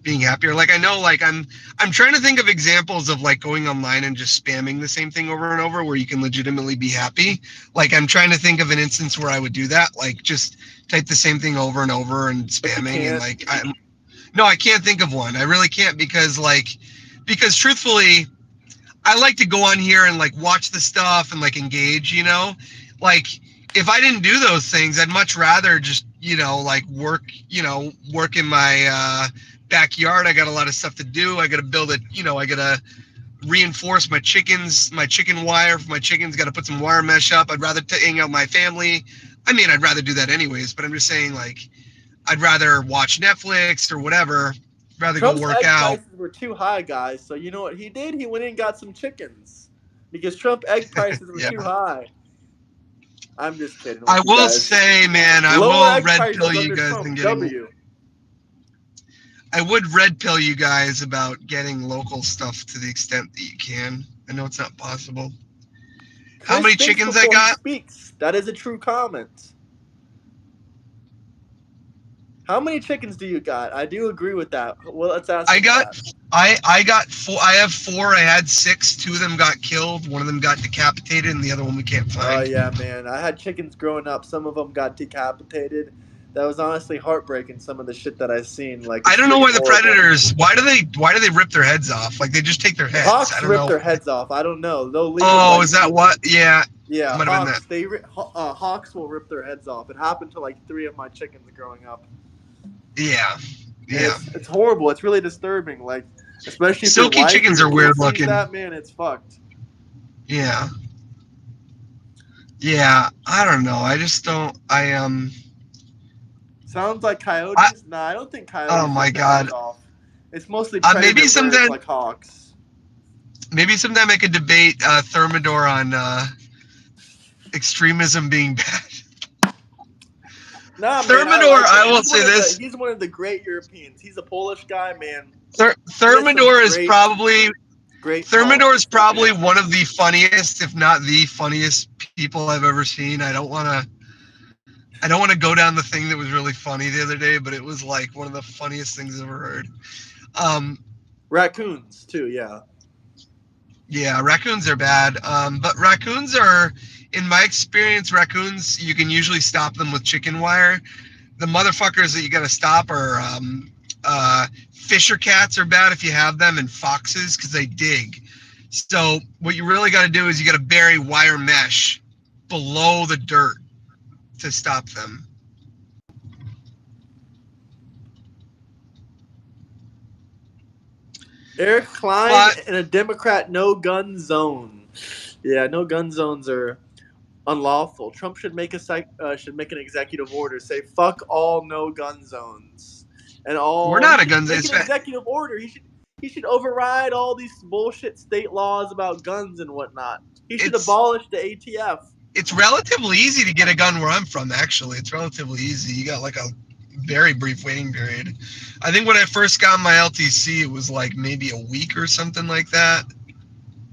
B: being happier. Like I know like I'm trying to think of examples of like going online and just spamming the same thing over and over where you can legitimately be happy. Like I'm trying to think of an instance where I would do that, like just type the same thing over and over and
A: But you
B: spamming and
A: can't.
B: like I'm no, I can't think of one. I really can't because truthfully, I like to go on here and like watch the stuff and like engage, Like if I didn't do those things, I'd much rather just, like work in my backyard. I got a lot of stuff to do. I got to build it, I got to reinforce my chicken wire for my chickens, got to put some wire mesh up. I'd rather hang out with my family. I mean, I'd rather do that anyways, but I'm just saying like I'd rather watch Netflix or whatever, rather go
A: Trump's
B: work
A: egg
B: out.
A: prices were too high, guys. So you know what he did? He went and got some chickens because Trump egg prices were
B: Yeah.
A: too high. I'm just kidding
B: I
A: with you
B: will
A: guys.
B: say, man, I
A: Lower
B: will
A: egg
B: red pill
A: prices
B: you
A: under
B: guys and
A: Trump.
B: getting.
A: W.
B: I would red pill you guys about getting local stuff to the extent that you can. I know it's not possible. How
A: Chris
B: many
A: thinks
B: chickens I
A: before he
B: got?
A: speaks. That is a true comment. How many chickens do you got? I do agree with that. Well, let's ask
B: I
A: him
B: got
A: that.
B: I got four. I have four. I had six. Two of them got killed. One of them got decapitated, and the other one we can't
A: Oh
B: find.
A: yeah, man. I had chickens growing up. Some of them got decapitated. That was honestly heartbreaking. Some of the shit that I've seen, like
B: I
A: it's
B: don't know
A: pretty
B: why the
A: horrible.
B: predators. Why do they rip their heads off? Like they just take their heads. I
A: Hawks
B: don't
A: rip
B: know.
A: their heads off. I don't know. They'll leave
B: Oh,
A: like
B: is that what? Yeah, it
A: yeah,
B: might have been that.
A: hawks. Hawks will rip their heads off. It happened to like three of my chickens growing up,
B: Yeah,
A: and
B: yeah.
A: it's horrible. It's really disturbing. Like especially if your
B: Silky
A: wife or
B: chickens
A: your
B: are
A: kid
B: weird
A: sees
B: looking.
A: that, man, it's fucked.
B: Yeah, yeah. I don't know. I just don't.
A: Sounds like
B: I.
A: coyotes? Nah, I don't think
B: Oh
A: coyotes
B: my
A: rip their heads
B: god.
A: off. It's mostly
B: Maybe
A: predator birds
B: sometime.
A: like hawks.
B: Maybe sometime I could debate Thermidor on extremism being bad.
A: Nah, man, I
B: Thermidor,
A: like him.
B: I will say this.
A: He's one of the great Europeans. He's a Polish guy, man. He has some
B: Thermidor is
A: great
B: Thermidor is
A: politics right
B: probably
A: there.
B: one of the funniest, if not the funniest people I've ever seen. I don't want to go down the thing that was really funny the other day, but it was like one of the funniest things I've ever heard. Um,
A: Raccoons too, yeah.
B: Yeah, raccoons are bad. But raccoons are, in my experience, raccoons, you can usually stop them with chicken wire. The motherfuckers that you got to stop are fisher cats are bad if you have them, and foxes because they dig. So what you really got to do is you got to bury wire mesh below the dirt to stop them.
A: Eric Klein
B: But
A: in a Democrat no gun zone. Yeah, no gun zones are unlawful. Trump should make an executive order say fuck all no gun zones, and
B: we're
A: all he
B: not a
A: should
B: guns.
A: make an executive order. He should override all these bullshit state laws about guns and whatnot. He should
B: It's
A: abolish the ATF.
B: it's relatively easy to get a gun where I'm from. Actually, it's relatively easy. You got like a very brief waiting period. I think when I first got my LTC, it was like maybe a week or something like that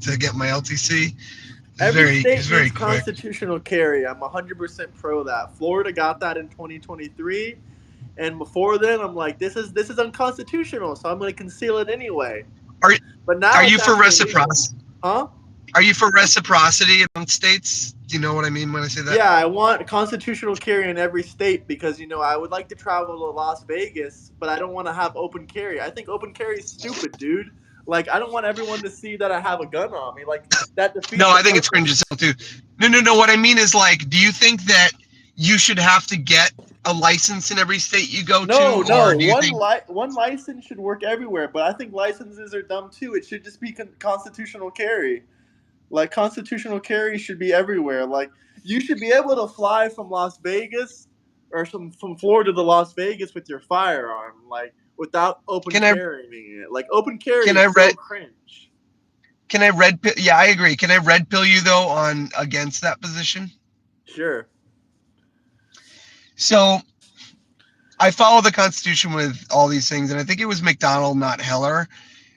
B: to get my LTC.
A: Every
B: It's
A: state
B: very
A: needs
B: quick.
A: constitutional carry. I'm 100% pro that. Florida got that in 2023, and before then, I'm like, this is unconstitutional, so I'm going to conceal it anyway.
B: Are
A: But
B: are
A: now
B: you
A: it's
B: for
A: actually legal,
B: reciprocity?
A: huh?
B: Are you for reciprocity among states? Do you know what I mean when I say that?
A: Yeah, I want constitutional carry in every state because I would like to travel to Las Vegas, but I don't want to have open carry. I think open carry is stupid, dude. Like, I don't want everyone to see that I have a gun on me. Like, that
B: No,
A: defeats the
B: I think it's cringe
A: purpose.
B: as hell too. No. What I mean is like, do you think that you should have to get a license in every state you go
A: No,
B: to, or
A: no,
B: do you think?
A: one license should work everywhere, but I think licenses are dumb too. It should just be constitutional carry. Like, constitutional carry should be everywhere. Like, you should be able to fly from Las Vegas or from Florida to Las Vegas with your firearm, like without open
B: Can I
A: carrying it. Like, open carry
B: can I
A: is so
B: red
A: cringe.
B: can I red pill? Yeah, I agree. Can I red pill you though on against that position?
A: Sure.
B: So I follow the Constitution with all these things, and I think it was McDonald, not Heller.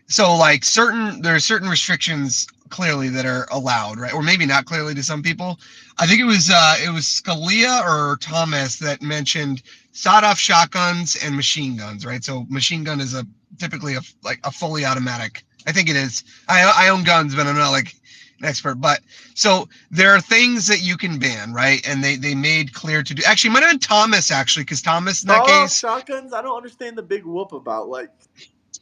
B: So like there are certain restrictions clearly that are allowed, right? Or maybe not clearly to some people. I think it was Scalia or Thomas that mentioned sawed-off shotguns and machine guns, right? So machine gun is typically a fully automatic. I think it is. I own guns, but I'm not like an expert. But so there are things that you can ban, right? And they made clear to do. Actually, it might have been Thomas actually, because Thomas in that
A: Sawed-off
B: case
A: shotguns, I don't understand the big whoop about. Like,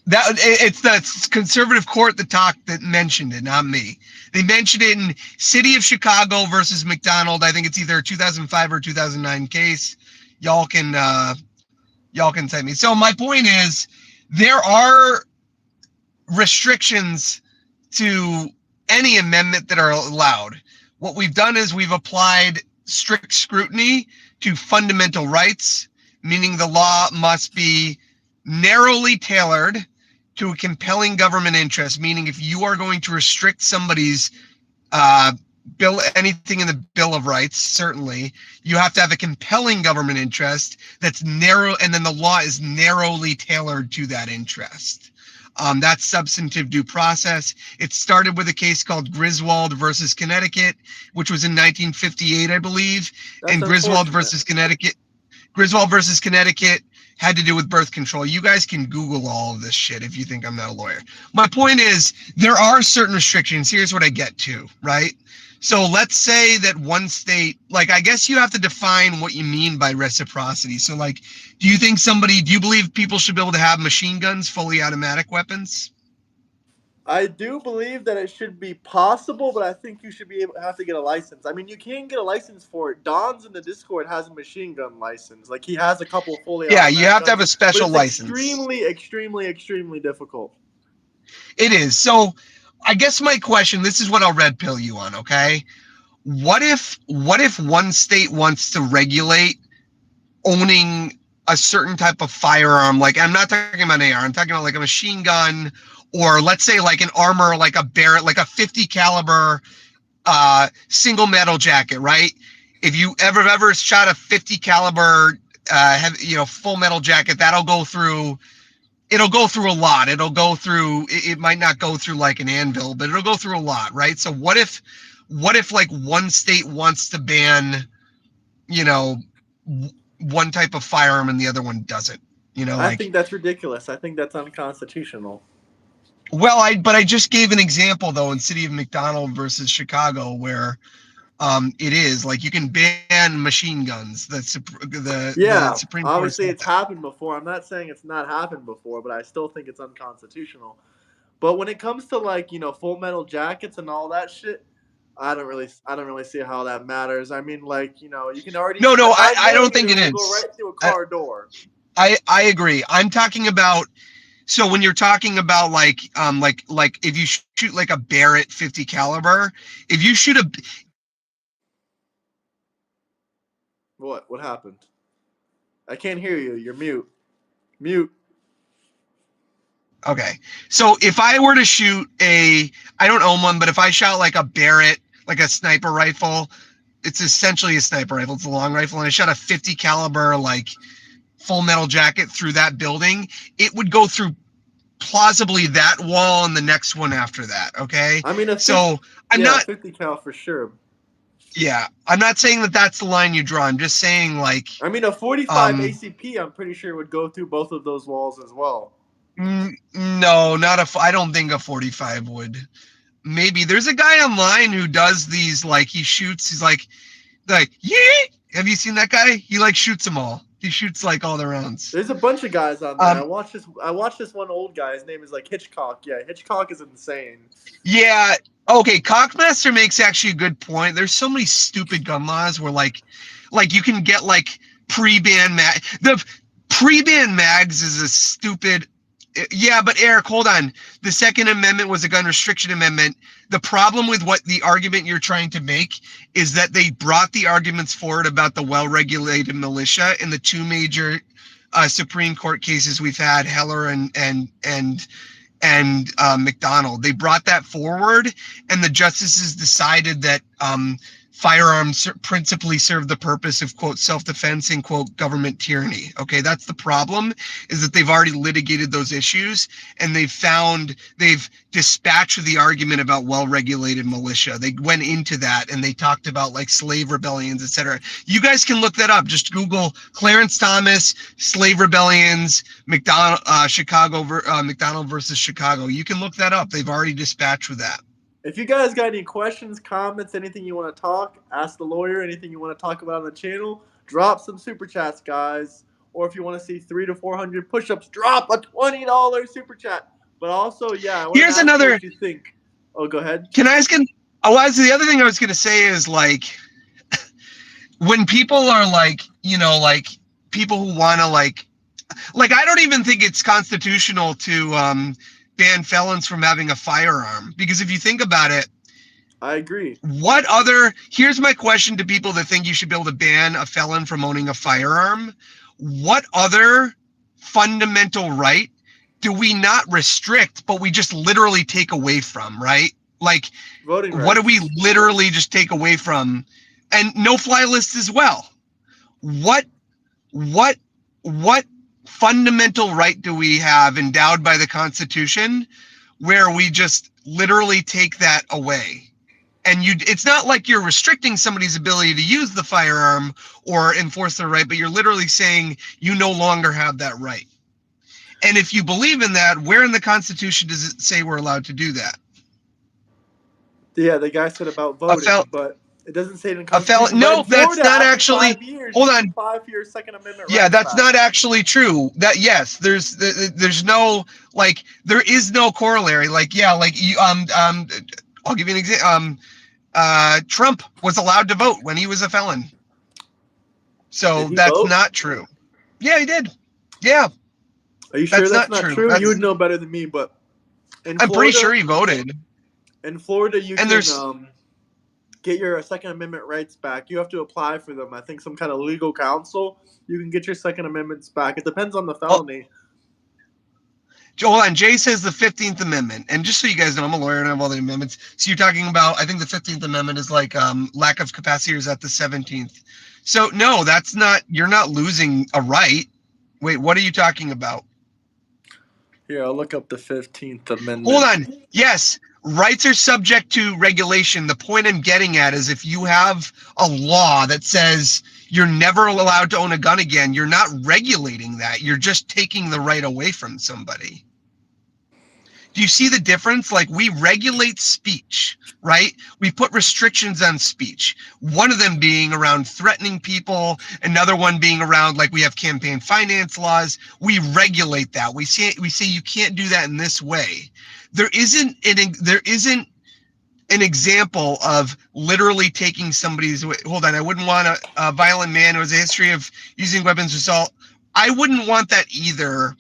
B: it's the conservative court that mentioned it, not me. They mentioned it in City of Chicago versus McDonald. I think it's either a 2005 or 2009 case. Y'all can cite me. So my point is, there are restrictions to any amendment that are allowed. What we've done is we've applied strict scrutiny to fundamental rights, meaning the law must be narrowly tailored to a compelling government interest, meaning if you are going to restrict somebody's anything in the Bill of Rights, certainly, you have to have a compelling government interest that's narrow, and then the law is narrowly tailored to that interest. That's substantive due process. It started with a case called Griswold versus Connecticut, which was in 1958, I believe.
A: that's
B: And Griswold
A: unfortunate.
B: versus Connecticut had to do with birth control. You guys can Google all of this shit if you think I'm not a lawyer. My point is, there are certain restrictions. Here's what I get to, right? So let's say that one state, like, I guess you have to define what you mean by reciprocity. So, like, do you believe people should be able to have machine guns, fully automatic weapons?
A: I do believe that it should be possible, but I think you should have to get a license. I mean, you can get a license for it. Don's in the Discord has a machine gun license. Like, he has a couple fully
B: Yeah, you
A: automatic
B: have to have
A: guns,
B: a
A: but
B: special
A: it's
B: license.
A: extremely, extremely, extremely difficult.
B: It is. So I guess my question, this is what I'll red pill you on, okay? What if one state wants to regulate owning a certain type of firearm? Like, I'm not talking about an AR, I'm talking about like a machine gun, or let's say like an armor, like a Barrett, like a 50 caliber single metal jacket, right? If you ever shot a 50 caliber full metal jacket, it'll go through a lot. It might not go through like an anvil, but it'll go through a lot, right? So what if like one state wants to ban, you know, one type of firearm and the other one doesn't?
A: I
B: Like,
A: think that's ridiculous. I think that's unconstitutional.
B: Well, but I just gave an example though in City of McDonald versus Chicago where it is like you can ban machine guns. The
A: Yeah,
B: Supreme Court said
A: obviously it's
B: that.
A: happened before. I'm not saying it's not happened before, but I still think it's unconstitutional. But when it comes to like Full Metal Jackets and all that shit, I don't really see how that matters. I mean, like you can already
B: No,
A: a
B: no,
A: nine
B: I don't think
A: millimeter
B: it
A: will go
B: is.
A: right through a
B: I,
A: car door.
B: I agree. I'm talking about so when you're talking about like if you shoot like a Barrett 50 caliber, if you shoot a
A: What? What happened? I can't hear you. You're mute. Mute.
B: okay. So if I were to shoot I don't own one, but if I shot like a Barrett, like a sniper rifle, it's essentially a sniper rifle. It's a long rifle, and I shot a 50 caliber like full metal jacket through that building, it would go through plausibly that wall and the next one after that. Okay,
A: I mean a 50,
B: so I'm
A: yeah,
B: not.
A: 50 cal for sure.
B: Yeah, I'm not saying that that's the line you draw. I'm just saying like,
A: I mean a 45
B: um,
A: ACP. I'm pretty sure would go through both of those walls as well.
B: no, not a. I don't think a 45 would. Maybe there's a guy online who does these like he shoots. He's like yeah. Have you seen that guy? He like shoots them all. He shoots like all the rounds.
A: There's a bunch of guys on there. I
B: Um,
A: watched this. I watched this one old guy. His name is like Hitchcock. Yeah, Hitchcock is insane.
B: Yeah. Okay. Cockmaster makes actually a good point. There's so many stupid gun laws where like you can get like pre-ban mag. The pre-ban mags is a stupid. Yeah, but Eric, hold on. The Second Amendment was a gun restriction amendment. The problem with what the argument you're trying to make is that they brought the arguments forward about the well-regulated militia in the two major Supreme Court cases we've had, Heller and McDonald. They brought that forward, and the justices decided that firearms principally serve the purpose of quote self-defense and quote government tyranny. Okay, that's the problem, is that they've already litigated those issues, and they've dispatched the argument about well-regulated militia. They went into that and they talked about like slave rebellions, etc. You guys can look that up. Just Google Clarence Thomas slave rebellions, McDonald versus Chicago. You can look that up. They've already dispatched with that.
A: If you guys got any questions, comments, anything you want to talk, ask the lawyer. Anything you want to talk about on the channel, drop some super chats, guys. Or if you want to see 300 to 400 push-ups, drop a $20 super chat. But also, yeah, I want to
B: Here's
A: ask you
B: another.
A: what you think. Oh, go ahead.
B: Can I ask? The other thing I was going to say is like when people are like like people who want to like I don't even think it's constitutional to ban felons from having a firearm, because if you think about it,
A: I agree.
B: here's my question to people that think you should be able to ban a felon from owning a firearm. What other fundamental right do we not restrict, but we just literally take away from, right? Like,
A: Voting
B: what do we
A: rights.
B: literally just take away from? And no fly list as well. What what what fundamental right do we have endowed by the Constitution where we just literally take that away? And it's not like you're restricting somebody's ability to use the firearm or enforce their right, but you're literally saying you no longer have that right. And if you believe in that, where in the Constitution does it say we're allowed to do that?
A: Yeah, the guy said about
B: A
A: voting,
B: fel
A: but it doesn't say it in the
B: a felon?
A: Constitution. But in
B: No, that's
A: Florida,
B: not
A: after
B: actually.
A: 5 years, you
B: Hold
A: can
B: on.
A: apply for your Second Amendment
B: Yeah,
A: rights
B: that's
A: back.
B: not actually true. That yes, there's no like there is no corollary. Like yeah, like you I'll give you an example. Trump was allowed to vote when he was a felon.
A: Did
B: So
A: he
B: that's
A: vote?
B: not true. Yeah, he did. Yeah,
A: Are you sure
B: that's
A: that's
B: not
A: not
B: true.
A: true? You would know better than me, but in
B: I'm pretty
A: Florida,
B: sure he voted.
A: you
B: And
A: can
B: there's
A: get your Second Amendment rights back. You have to apply for them. I think some kind of legal counsel. You can get your Second Amendments back. It depends on the
B: oh,
A: felony.
B: hold on. Jay says the 15th Amendment, and just so you guys know, I'm a lawyer and I have all the amendments. So you're talking about, I think the 15th Amendment is like lack of capacity, or is that the 17th? So no, that's not. You're not losing a right. Wait, what are you talking about?
A: Here, I'll look up the 15th Amendment.
B: Hold on. Yes, rights are subject to regulation. The point I'm getting at is if you have a law that says you're never allowed to own a gun again, you're not regulating that. You're just taking the right away from somebody. Do you see the difference? Like, we regulate speech, right? We put restrictions on speech. One of them being around threatening people, another one being around, like, we have campaign finance laws. We regulate that. We say you can't do that in this way. There isn't an example of literally taking somebody's. Hold on, I wouldn't want a violent man who has a history of using weapons of assault. I wouldn't want that either.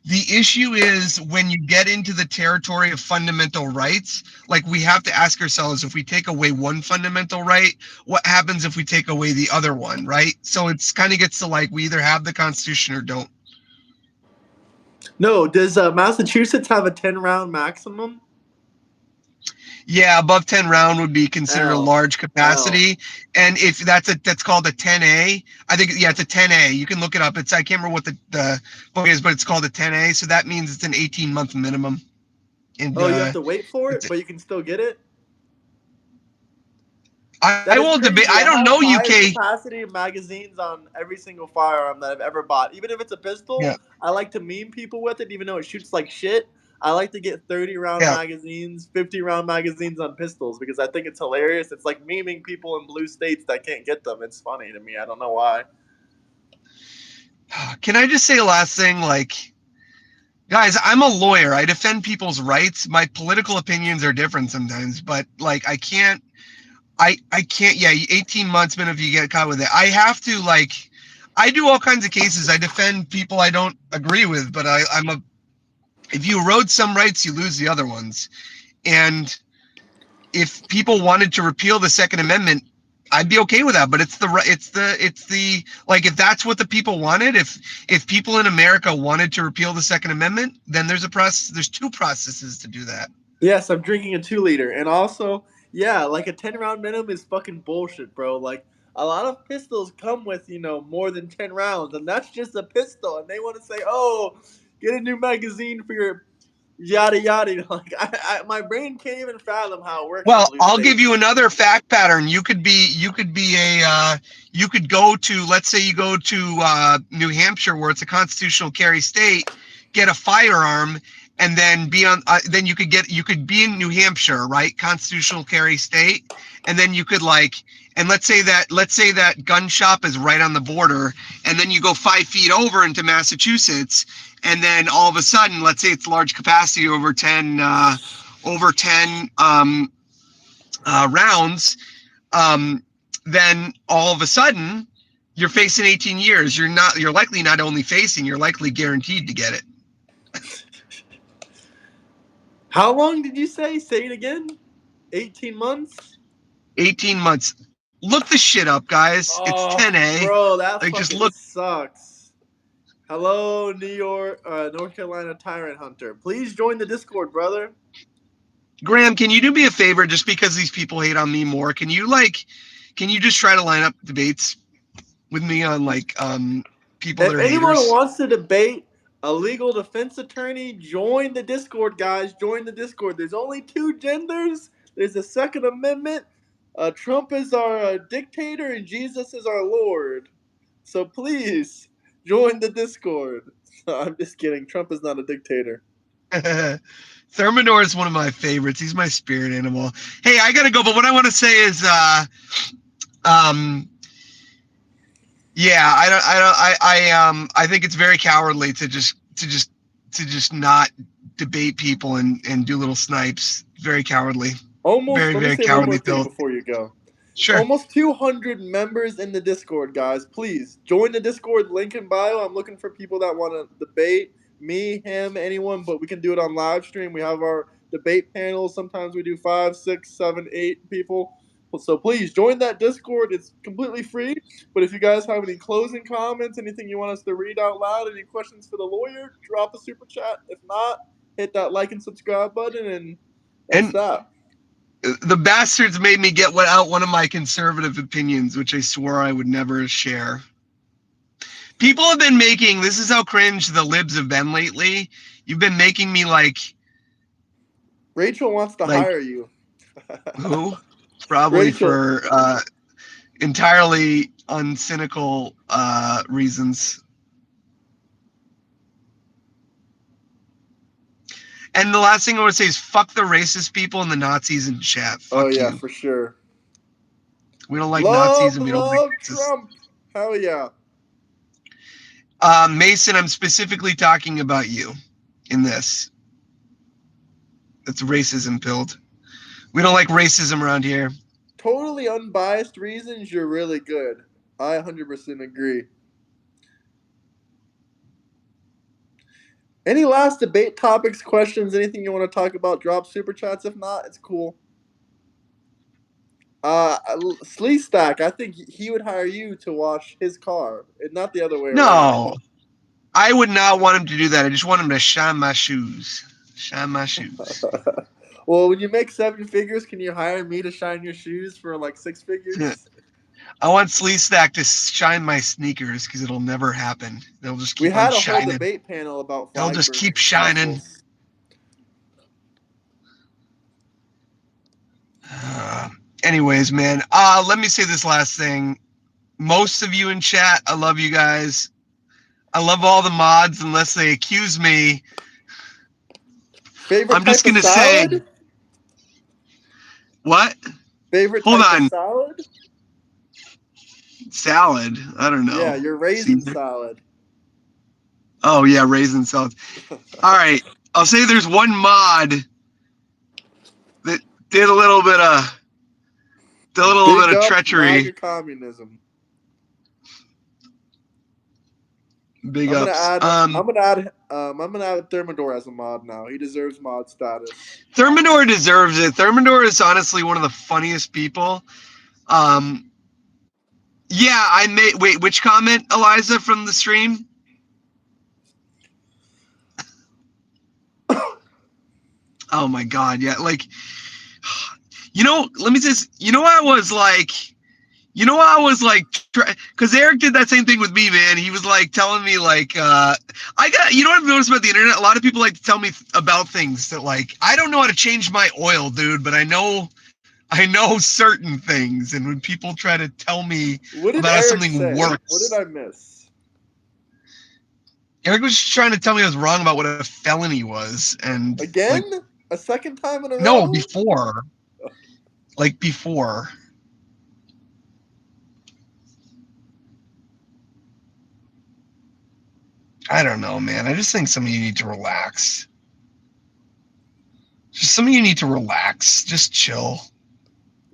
B: The issue is when you get into the territory of fundamental rights, like, we have to ask ourselves, if we take away one fundamental right, what happens if we take away the other one, right? So it's kind of gets to, like, we either have the Constitution or don't.
A: No, does Massachusetts have a 10 round maximum?
B: Yeah, above 10 round would be considered a
A: L.
B: large
A: L.
B: capacity. And if that's called a 10A, I think, yeah, it's a 10A. You can look it up. I can't remember what the book is, but it's called a 10A. So that means it's an 18-month minimum. And
A: Oh, you have to wait for
B: it's
A: it, but you can still get it?
B: I
A: That is
B: will debate.
A: crazy.
B: I
A: I
B: don't
A: have
B: know
A: higher
B: UK.
A: capacity magazines on every single firearm that I've ever bought. Even if it's a pistol,
B: Yeah,
A: I like to meme people with it, even though it shoots like shit. I like to get 30 round
B: yeah.
A: magazines, 50 round magazines on pistols because I think it's hilarious. It's like memeing people in blue states that can't get them. It's funny to me. I don't know why.
B: Can I just say a last thing? Like, guys, I'm a lawyer. I defend people's rights. My political opinions are different sometimes, but, like, I can't, yeah, 18 months, man, if you get caught with it. I have to, like, I do all kinds of cases. I defend people I don't agree with, but if you erode some rights, you lose the other ones. And if people wanted to repeal the Second Amendment, I'd be okay with that. But it's the like, if that's what the people wanted, if people in America wanted to repeal the Second Amendment, then there's two processes to do that.
A: Yes, I'm drinking a 2 liter. And also, yeah, like a 10 round minimum is fucking bullshit, bro. Like, a lot of pistols come with, more than 10 rounds, and that's just a pistol. And they want to say, oh, get a new magazine for your yada yada. Like, my brain can't even fathom how it works in
B: Well,
A: blue
B: I'll give
A: states.
B: you another fact pattern. You could go to, let's say you go to New Hampshire, where it's a constitutional carry state, get a firearm, and then then you could be in New Hampshire, right? Constitutional carry state, and then you could, like, and let's say that gun shop is right on the border, and then you go 5 feet over into Massachusetts, and then all of a sudden, let's say it's large capacity over ten rounds, um, then all of a sudden you're facing 18 years. You're likely not only facing, you're likely guaranteed to get it.
A: How long did you say? Say it again. 18 months?
B: 18 months. Look the shit up, guys. It's
A: Oh,
B: 10A.
A: bro, that
B: Like, just
A: fucking
B: look.
A: sucks. Hello, New York, North Carolina Tyrant Hunter. Please join the Discord, brother.
B: Graham, can you do me a favor, just because these people hate on me more? Can you just try to line up debates with me on, like, people that
A: If
B: are
A: anyone
B: haters?
A: wants to debate a legal defense attorney, join the Discord, guys. Join the Discord. There's only two genders. There's the Second Amendment. Trump is our dictator and Jesus is our Lord. So please join the Discord. I'm just kidding. Trump is not a dictator.
B: Thermidor is one of my favorites. He's my spirit animal. Hey, I gotta go, but what I want to say is, um, yeah, I think it's very cowardly to just not debate people and do little snipes. Very cowardly.
A: Almost,
B: Very,
A: let me
B: very
A: say one more
B: cowardly,
A: thing
B: Phil.
A: before you go.
B: Sure.
A: Almost 200 members in the Discord, guys. Please join the Discord. Link in bio. I'm looking for people that want to debate me, him, anyone, but we can do it on live stream. We have our debate panels. Sometimes we do 5, 6, 7, 8 people. So please join that Discord. It's completely free. But if you guys have any closing comments, anything you want us to read out loud, any questions for the lawyer, drop a super chat. If not, hit that like and subscribe button, and that's
B: And
A: that.
B: the bastards made me get out one of my conservative opinions, which I swore I would never share. People have been making, this is how cringe the libs have been lately. You've been making me
A: Rachel wants to
B: like
A: hire you.
B: who? Probably
A: Rachel,
B: for entirely uncynical reasons. And the last thing I want to say is fuck the racist people and the Nazis in chat.
A: Oh
B: Fuck
A: yeah,
B: you.
A: for sure.
B: We don't like Nazis
A: Love,
B: and we don't like
A: love
B: racists.
A: Trump. Hell yeah.
B: Mason, I'm specifically talking about you in this. It's racism pilled. We don't like racism around here.
A: Totally unbiased reasons, you're really good. I 100% agree. Any last debate topics, questions, anything you want to talk about? Drop super chats. If not, it's cool. Slee Stack, I think he would hire you to wash his car, and not the other way around.
B: No, I would not want him to do that. I just want him to shine my shoes. Shine my shoes.
A: Well, when you make 7 figures, can you hire me to shine your shoes for like 6 figures?
B: I want Slee Stack to shine my sneakers because it'll never happen. They'll just
A: We
B: keep on
A: had a whole
B: shining.
A: debate panel about
B: They'll
A: flag
B: just keep
A: burning
B: shining.
A: muscles.
B: Anyways, man, let me say this last thing. Most of you in chat, I love you guys. I love all the mods unless they accuse me.
A: Favorite
B: I'm just
A: type of
B: going to say,
A: salad?
B: what?
A: Favorite
B: Hold
A: type of
B: on.
A: salad?
B: Salad? I don't know.
A: Yeah, your raisin
B: Caesar?
A: salad.
B: Oh, yeah, raisin salad. All right. I'll say there's one mod that did a little bit
A: Big
B: of
A: up
B: treachery.
A: MAGA communism.
B: Big
A: I'm gonna
B: ups.
A: add. I'm gonna add Thermidor as a mod now. He deserves mod status.
B: Thermidor deserves it. Thermidor is honestly one of the funniest people. Yeah, I made. Wait, which comment, Eliza, from the stream? Oh my god, yeah. Like, let me just. I was like, because Eric did that same thing with me, man. He was like telling me, like, what I've noticed about the internet? A lot of people like to tell me about things that, like, I don't know how to change my oil, dude, but I know certain things. And when people try to tell me
A: What did
B: about how
A: Eric
B: something
A: say? What did
B: works,
A: I miss?
B: Eric was just trying to tell me I was wrong about what a felony was. And, like,
A: Again? A second time in a
B: no,
A: row?
B: before. Like, before. I don't know, man. I just think some of you need to relax. Some of you need to relax. Just chill.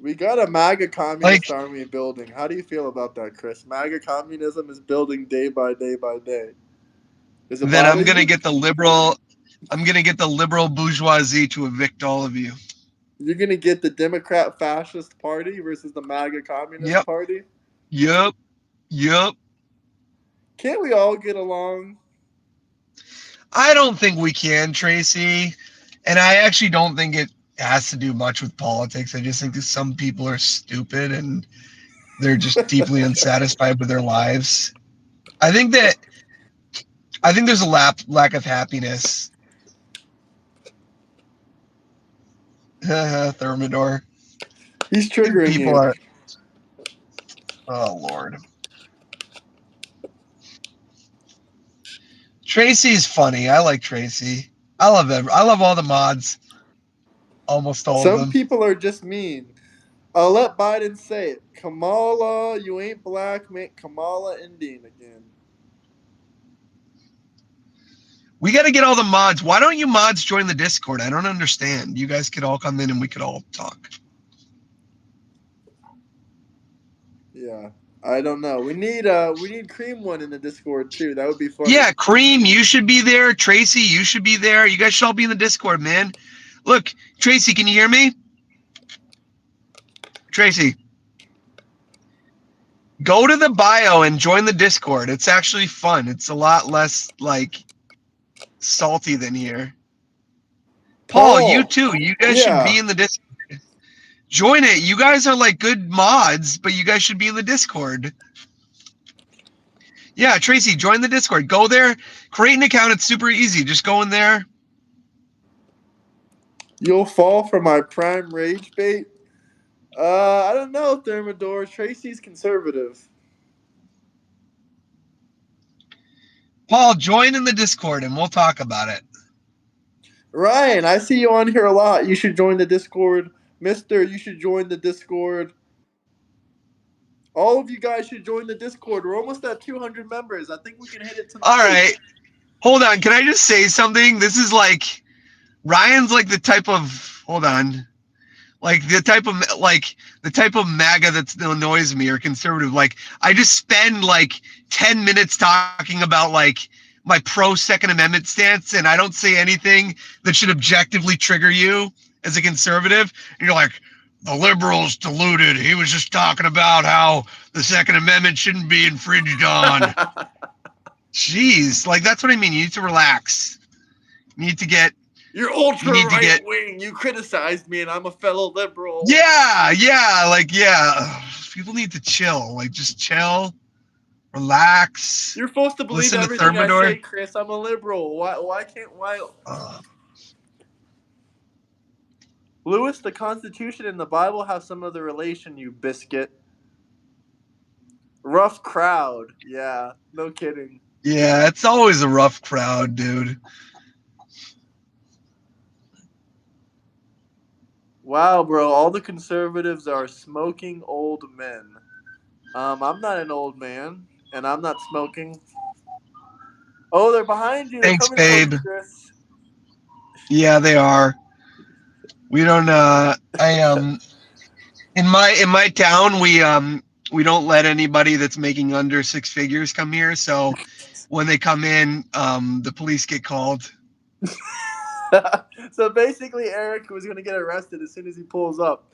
A: We got a MAGA
B: Like,
A: communist army building. How do you feel about that, Chris? MAGA communism is building day by day by day. Does it
B: then
A: bother
B: I'm gonna
A: you?
B: get the liberal. I'm gonna get the liberal bourgeoisie to evict all of you.
A: You're gonna get the Democrat Fascist Party versus the MAGA Communist
B: Yep.
A: Party.
B: Yep. Yep.
A: Can't we all get along?
B: I don't think we can, Tracy. And I actually don't think it has to do much with politics. I just think that some people are stupid and they're just deeply unsatisfied with their lives. I think there's a lack of happiness. Thermidor.
A: He's
B: I think
A: triggering
B: people
A: you.
B: are. Oh Lord. Tracy's funny. I like Tracy. I love all the mods. Almost all of
A: Some
B: them.
A: people are just mean. I'll let Biden say it. Kamala, you ain't black, make Kamala Indian again.
B: We got to get all the mods. Why don't you mods join the Discord? I don't understand. You guys could all come in and we could all talk.
A: Yeah. I don't know. We need Cream One in the Discord too. That would be funny.
B: Yeah, Cream, you should be there. Tracy, you should be there. You guys should all be in the Discord, man. Look, Tracy, can you hear me? Tracy, go to the bio and join the Discord. It's actually fun. It's a lot less, like, salty than here. Paul, you too. You guys should be in the Discord. Join it. You guys are like good mods, but you guys should be in the Discord. Yeah, Tracy, join the Discord. Go there, create an account. It's super easy. Just go in there.
A: You'll fall for my prime rage bait. I don't know, Thermidor. Tracy's conservative.
B: Paul, join in the Discord and we'll talk about it.
A: Ryan, I see you on here a lot. You should join the Discord. Mister, you should join the Discord. All of you guys should join the Discord. We're almost at 200 members. I think we can hit it
B: All
A: tonight.
B: right. Hold on. Can I just say something? This is like Ryan's like the type of hold on. Like the type of MAGA that annoys me or conservative. Like I just spend like 10 minutes talking about like my pro Second Amendment stance, and I don't say anything that should objectively trigger you as a conservative. And you're like, the liberals deluded. He was just talking about how the Second Amendment shouldn't be infringed on. Jeez, like that's what I mean. You need to relax. You need to get.
A: You're
B: You
A: ultra
B: need to
A: right
B: get.
A: wing. You criticized me, and I'm a fellow liberal.
B: Yeah, like yeah. People need to chill. Like just chill, relax,
A: You're supposed to believe
B: listen to
A: everything I
B: Thermidor.
A: say, Chris. I'm a liberal. Why can't why?
B: Uh,
A: Lewis, the Constitution and the Bible have some other relation. You biscuit. Rough crowd. Yeah, no kidding.
B: yeah, it's always a rough crowd, dude.
A: Wow, bro. All the conservatives are smoking old men. I'm not an old man, and I'm not smoking. Oh, they're behind you. They're
B: Thanks,
A: coming for you,
B: babe.
A: Chris.
B: Yeah, they are. We don't. In my town, we don't let anybody that's making under six figures come here. So when they come in, the police get called.
A: So basically, Eric was going to get arrested as soon as he pulls up.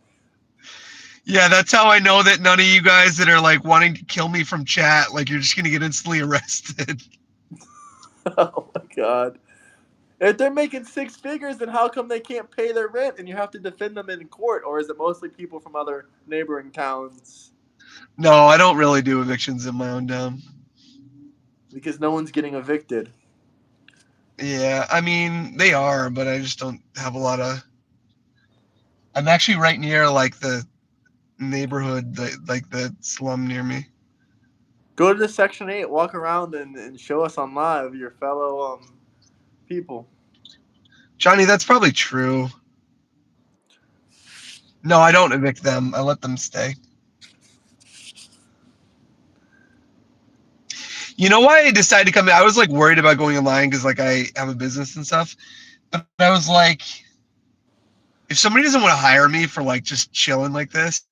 B: Yeah, that's how I know that none of you guys that are like wanting to kill me from chat, like you're just gonna get instantly arrested.
A: Oh my god. If they're making six figures, then how come they can't pay their rent and you have to defend them in court? Or is it mostly people from other neighboring towns?
B: No, I don't really do evictions in my own town.
A: Because no one's getting evicted.
B: Yeah, I mean they are, but I just don't have a lot of. I'm actually right near like the neighborhood, like the slum near me.
A: Go to the Section 8, walk around, and show us on live your fellow people.
B: Johnny, that's probably true. No, I don't evict them. I let them stay. You know why I decided to come in? I was like worried about going online because like I have a business and stuff. But I was like, if somebody doesn't want to hire me for like just chilling like this,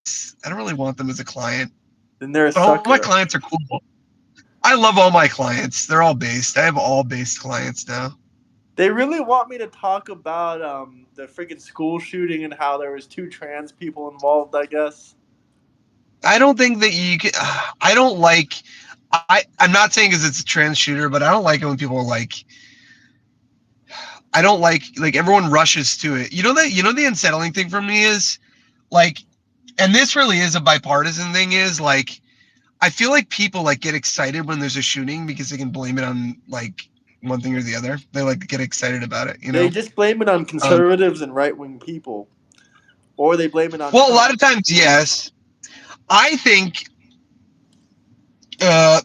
B: I don't really want them as a client.
A: Then they're a
B: But all my
A: sucker.
B: clients are cool. I love all my clients. They're all based. I have all based clients now.
A: They really want me to talk about the freaking school shooting and how there was two trans people involved, I guess.
B: I don't think that you can. I don't like. I'm not saying because it's a trans shooter, but I don't like it when people are like. I don't like everyone rushes to it. You know the unsettling thing for me is like, and this really is a bipartisan thing. Is like, I feel like people like get excited when there's a shooting because they can blame it on like one thing or the other. They like get excited about it, you know.
A: They just blame it on conservatives and right wing people, or they blame it on
B: Well, a
A: Trump.
B: lot of times, yes. I think, uh,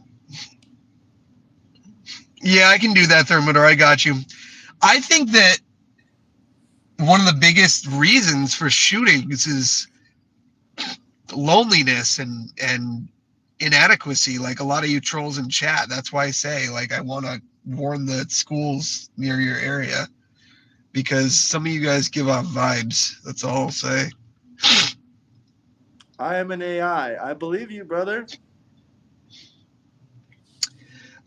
B: yeah, I can do that, Thermidor. I got you. I think that one of the biggest reasons for shootings is loneliness and inadequacy. Like a lot of you trolls in chat. That's why I say, like, I want to warn the schools near your area because some of you guys give off vibes. That's all I'll say.
A: I am an AI. I believe you, brother.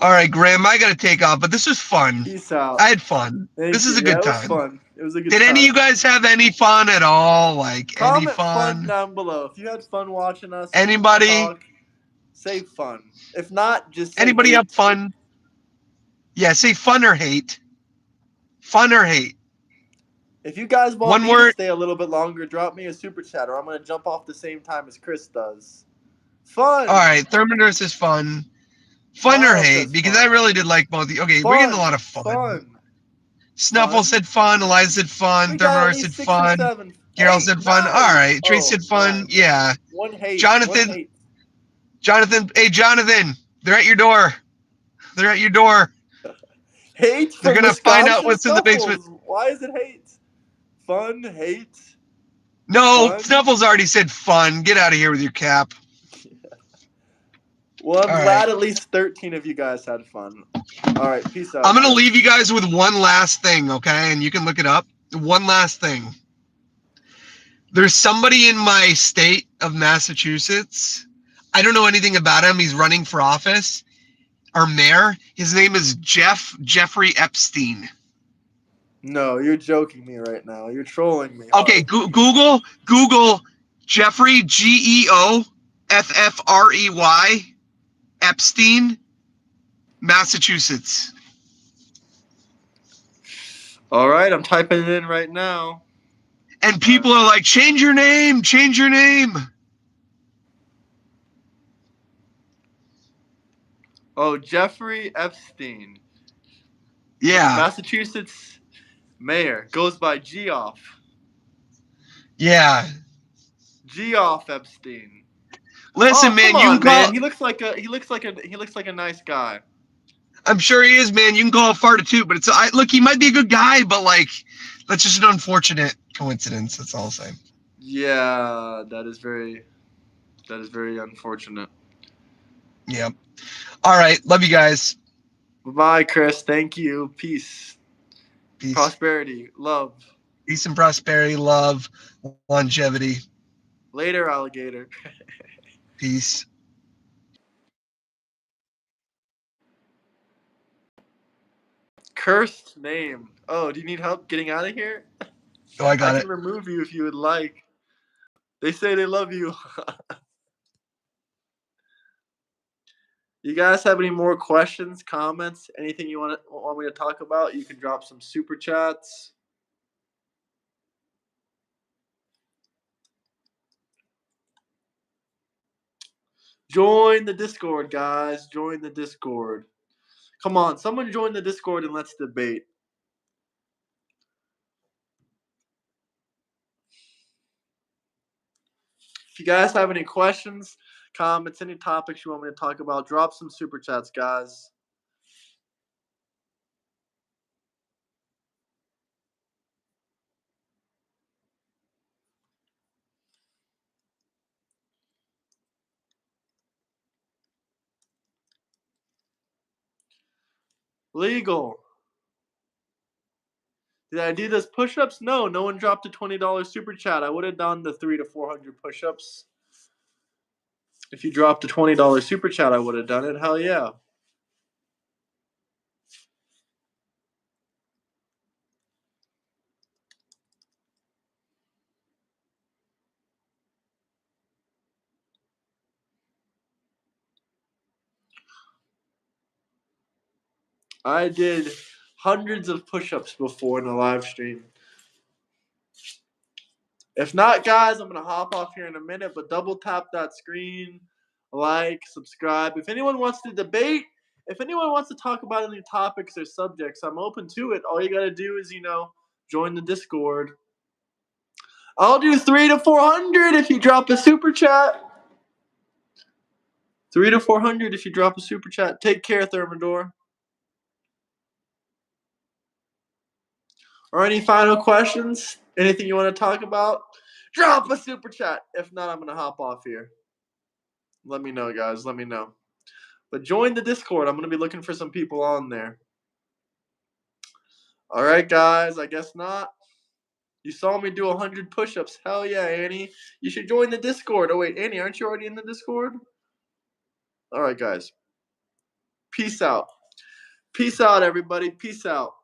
B: All right, Graham, I got to take off, but this was fun.
A: Peace out.
B: I had fun.
A: Thank
B: This
A: you.
B: is a
A: Yeah,
B: good
A: it was
B: time.
A: fun. It was a good
B: Did
A: time.
B: any of you guys have any fun at all? Like any
A: Comment fun
B: fun?
A: down below. If you had fun watching us,
B: Anybody?
A: talk, say fun. If not, just say
B: Anybody
A: hate.
B: have fun? Yeah, say fun or hate. Fun or hate.
A: If you guys want
B: One
A: me
B: word.
A: to stay a little bit longer, drop me a super chat, or I'm gonna jump off the same time as Chris does. Fun.
B: All right, Thermidor says fun. Fun or
A: Miles
B: hate?
A: says
B: Because
A: fun.
B: I really did like both. Okay,
A: Fun.
B: we're getting a lot of fun.
A: Fun.
B: Snuffle
A: Fun.
B: said fun. Eliza said fun.
A: We got at
B: Thermidor
A: least
B: said
A: 6 or
B: fun.
A: 7.
B: Carol
A: Hey,
B: said fun.
A: 9.
B: All right, Trace
A: Oh,
B: said fun.
A: 9.
B: Yeah.
A: One hate.
B: Jonathan.
A: One hate.
B: Jonathan. Hey, Jonathan. They're at your door. They're at your door.
A: Hate
B: They're
A: from
B: gonna find out
A: Wisconsin
B: what's in the basement.
A: Snuffles. Why is it hate? Fun, hate,
B: No,
A: fun.
B: Snuffles already said fun. Get out of here with your cap.
A: Well, I'm
B: All right.
A: glad at least 13 of you guys had fun. All right, peace
B: I'm
A: out,
B: going to
A: Chris.
B: leave you guys with one last thing, okay? And you can look it up. One last thing. There's somebody in my state of Massachusetts. I don't know anything about him. He's running for office or mayor. His name is Jeffrey Epstein.
A: No, you're joking me right now. You're trolling me
B: Okay,
A: hard.
B: Google Jeffrey Geoffrey Epstein, Massachusetts.
A: All right, I'm typing it in right now.
B: And people are like, change your name, change your name.
A: Oh, Jeffrey Epstein.
B: Yeah,
A: Massachusetts mayor. Goes by Geoff.
B: yeah.
A: Geoff Epstein.
B: Listen,
A: Oh, come
B: man, you can
A: on,
B: call.
A: man. He looks like a nice guy.
B: I'm sure he is, man. You can call it fart a toot, but look, he might be a good guy, but like, that's just an unfortunate coincidence. That's all I'm saying.
A: Yeah, that is very unfortunate.
B: Yep. All right. Love you guys.
A: Bye, Chris. Thank you. Peace.
B: Peace.
A: Prosperity. Love.
B: Peace and prosperity, love, longevity.
A: Later, alligator.
B: Peace.
A: Cursed name. Oh, do you need help getting out of here?
B: Oh, I
A: I
B: got
A: can
B: it.
A: remove you if you would like. They say they love you. You guys have any more questions, comments, anything you want me to talk about? You can drop some super chats. Join the Discord, guys. Join the Discord. Come on, someone join the Discord and let's debate. If you guys have any questions, comments, any topics you want me to talk about, drop some super chats, guys. Legal. Did I do those push-ups? No, no one dropped a $20 super chat. I would have done the 300 to 400 push-ups. If you dropped a $20 super chat, I would have done it. Hell yeah. I did hundreds of push-ups before in a live stream. If not, guys, I'm going to hop off here in a minute, but double tap that screen, like, subscribe. If anyone wants to debate, if anyone wants to talk about any topics or subjects, I'm open to it. All you got to do is, join the Discord. I'll do 300 to 400 if you drop a super chat. 300 to 400 if you drop a super chat. Take care, Thermidor. Or any final questions? Anything you want to talk about? Drop a super chat. If not, I'm going to hop off here. Let me know, guys. Let me know. But join the Discord. I'm going to be looking for some people on there. All right, guys. I guess not. You saw me do 100 push-ups. Hell yeah, Annie. You should join the Discord. Oh, wait, Annie, aren't you already in the Discord? All right, guys. Peace out. Peace out, everybody. Peace out.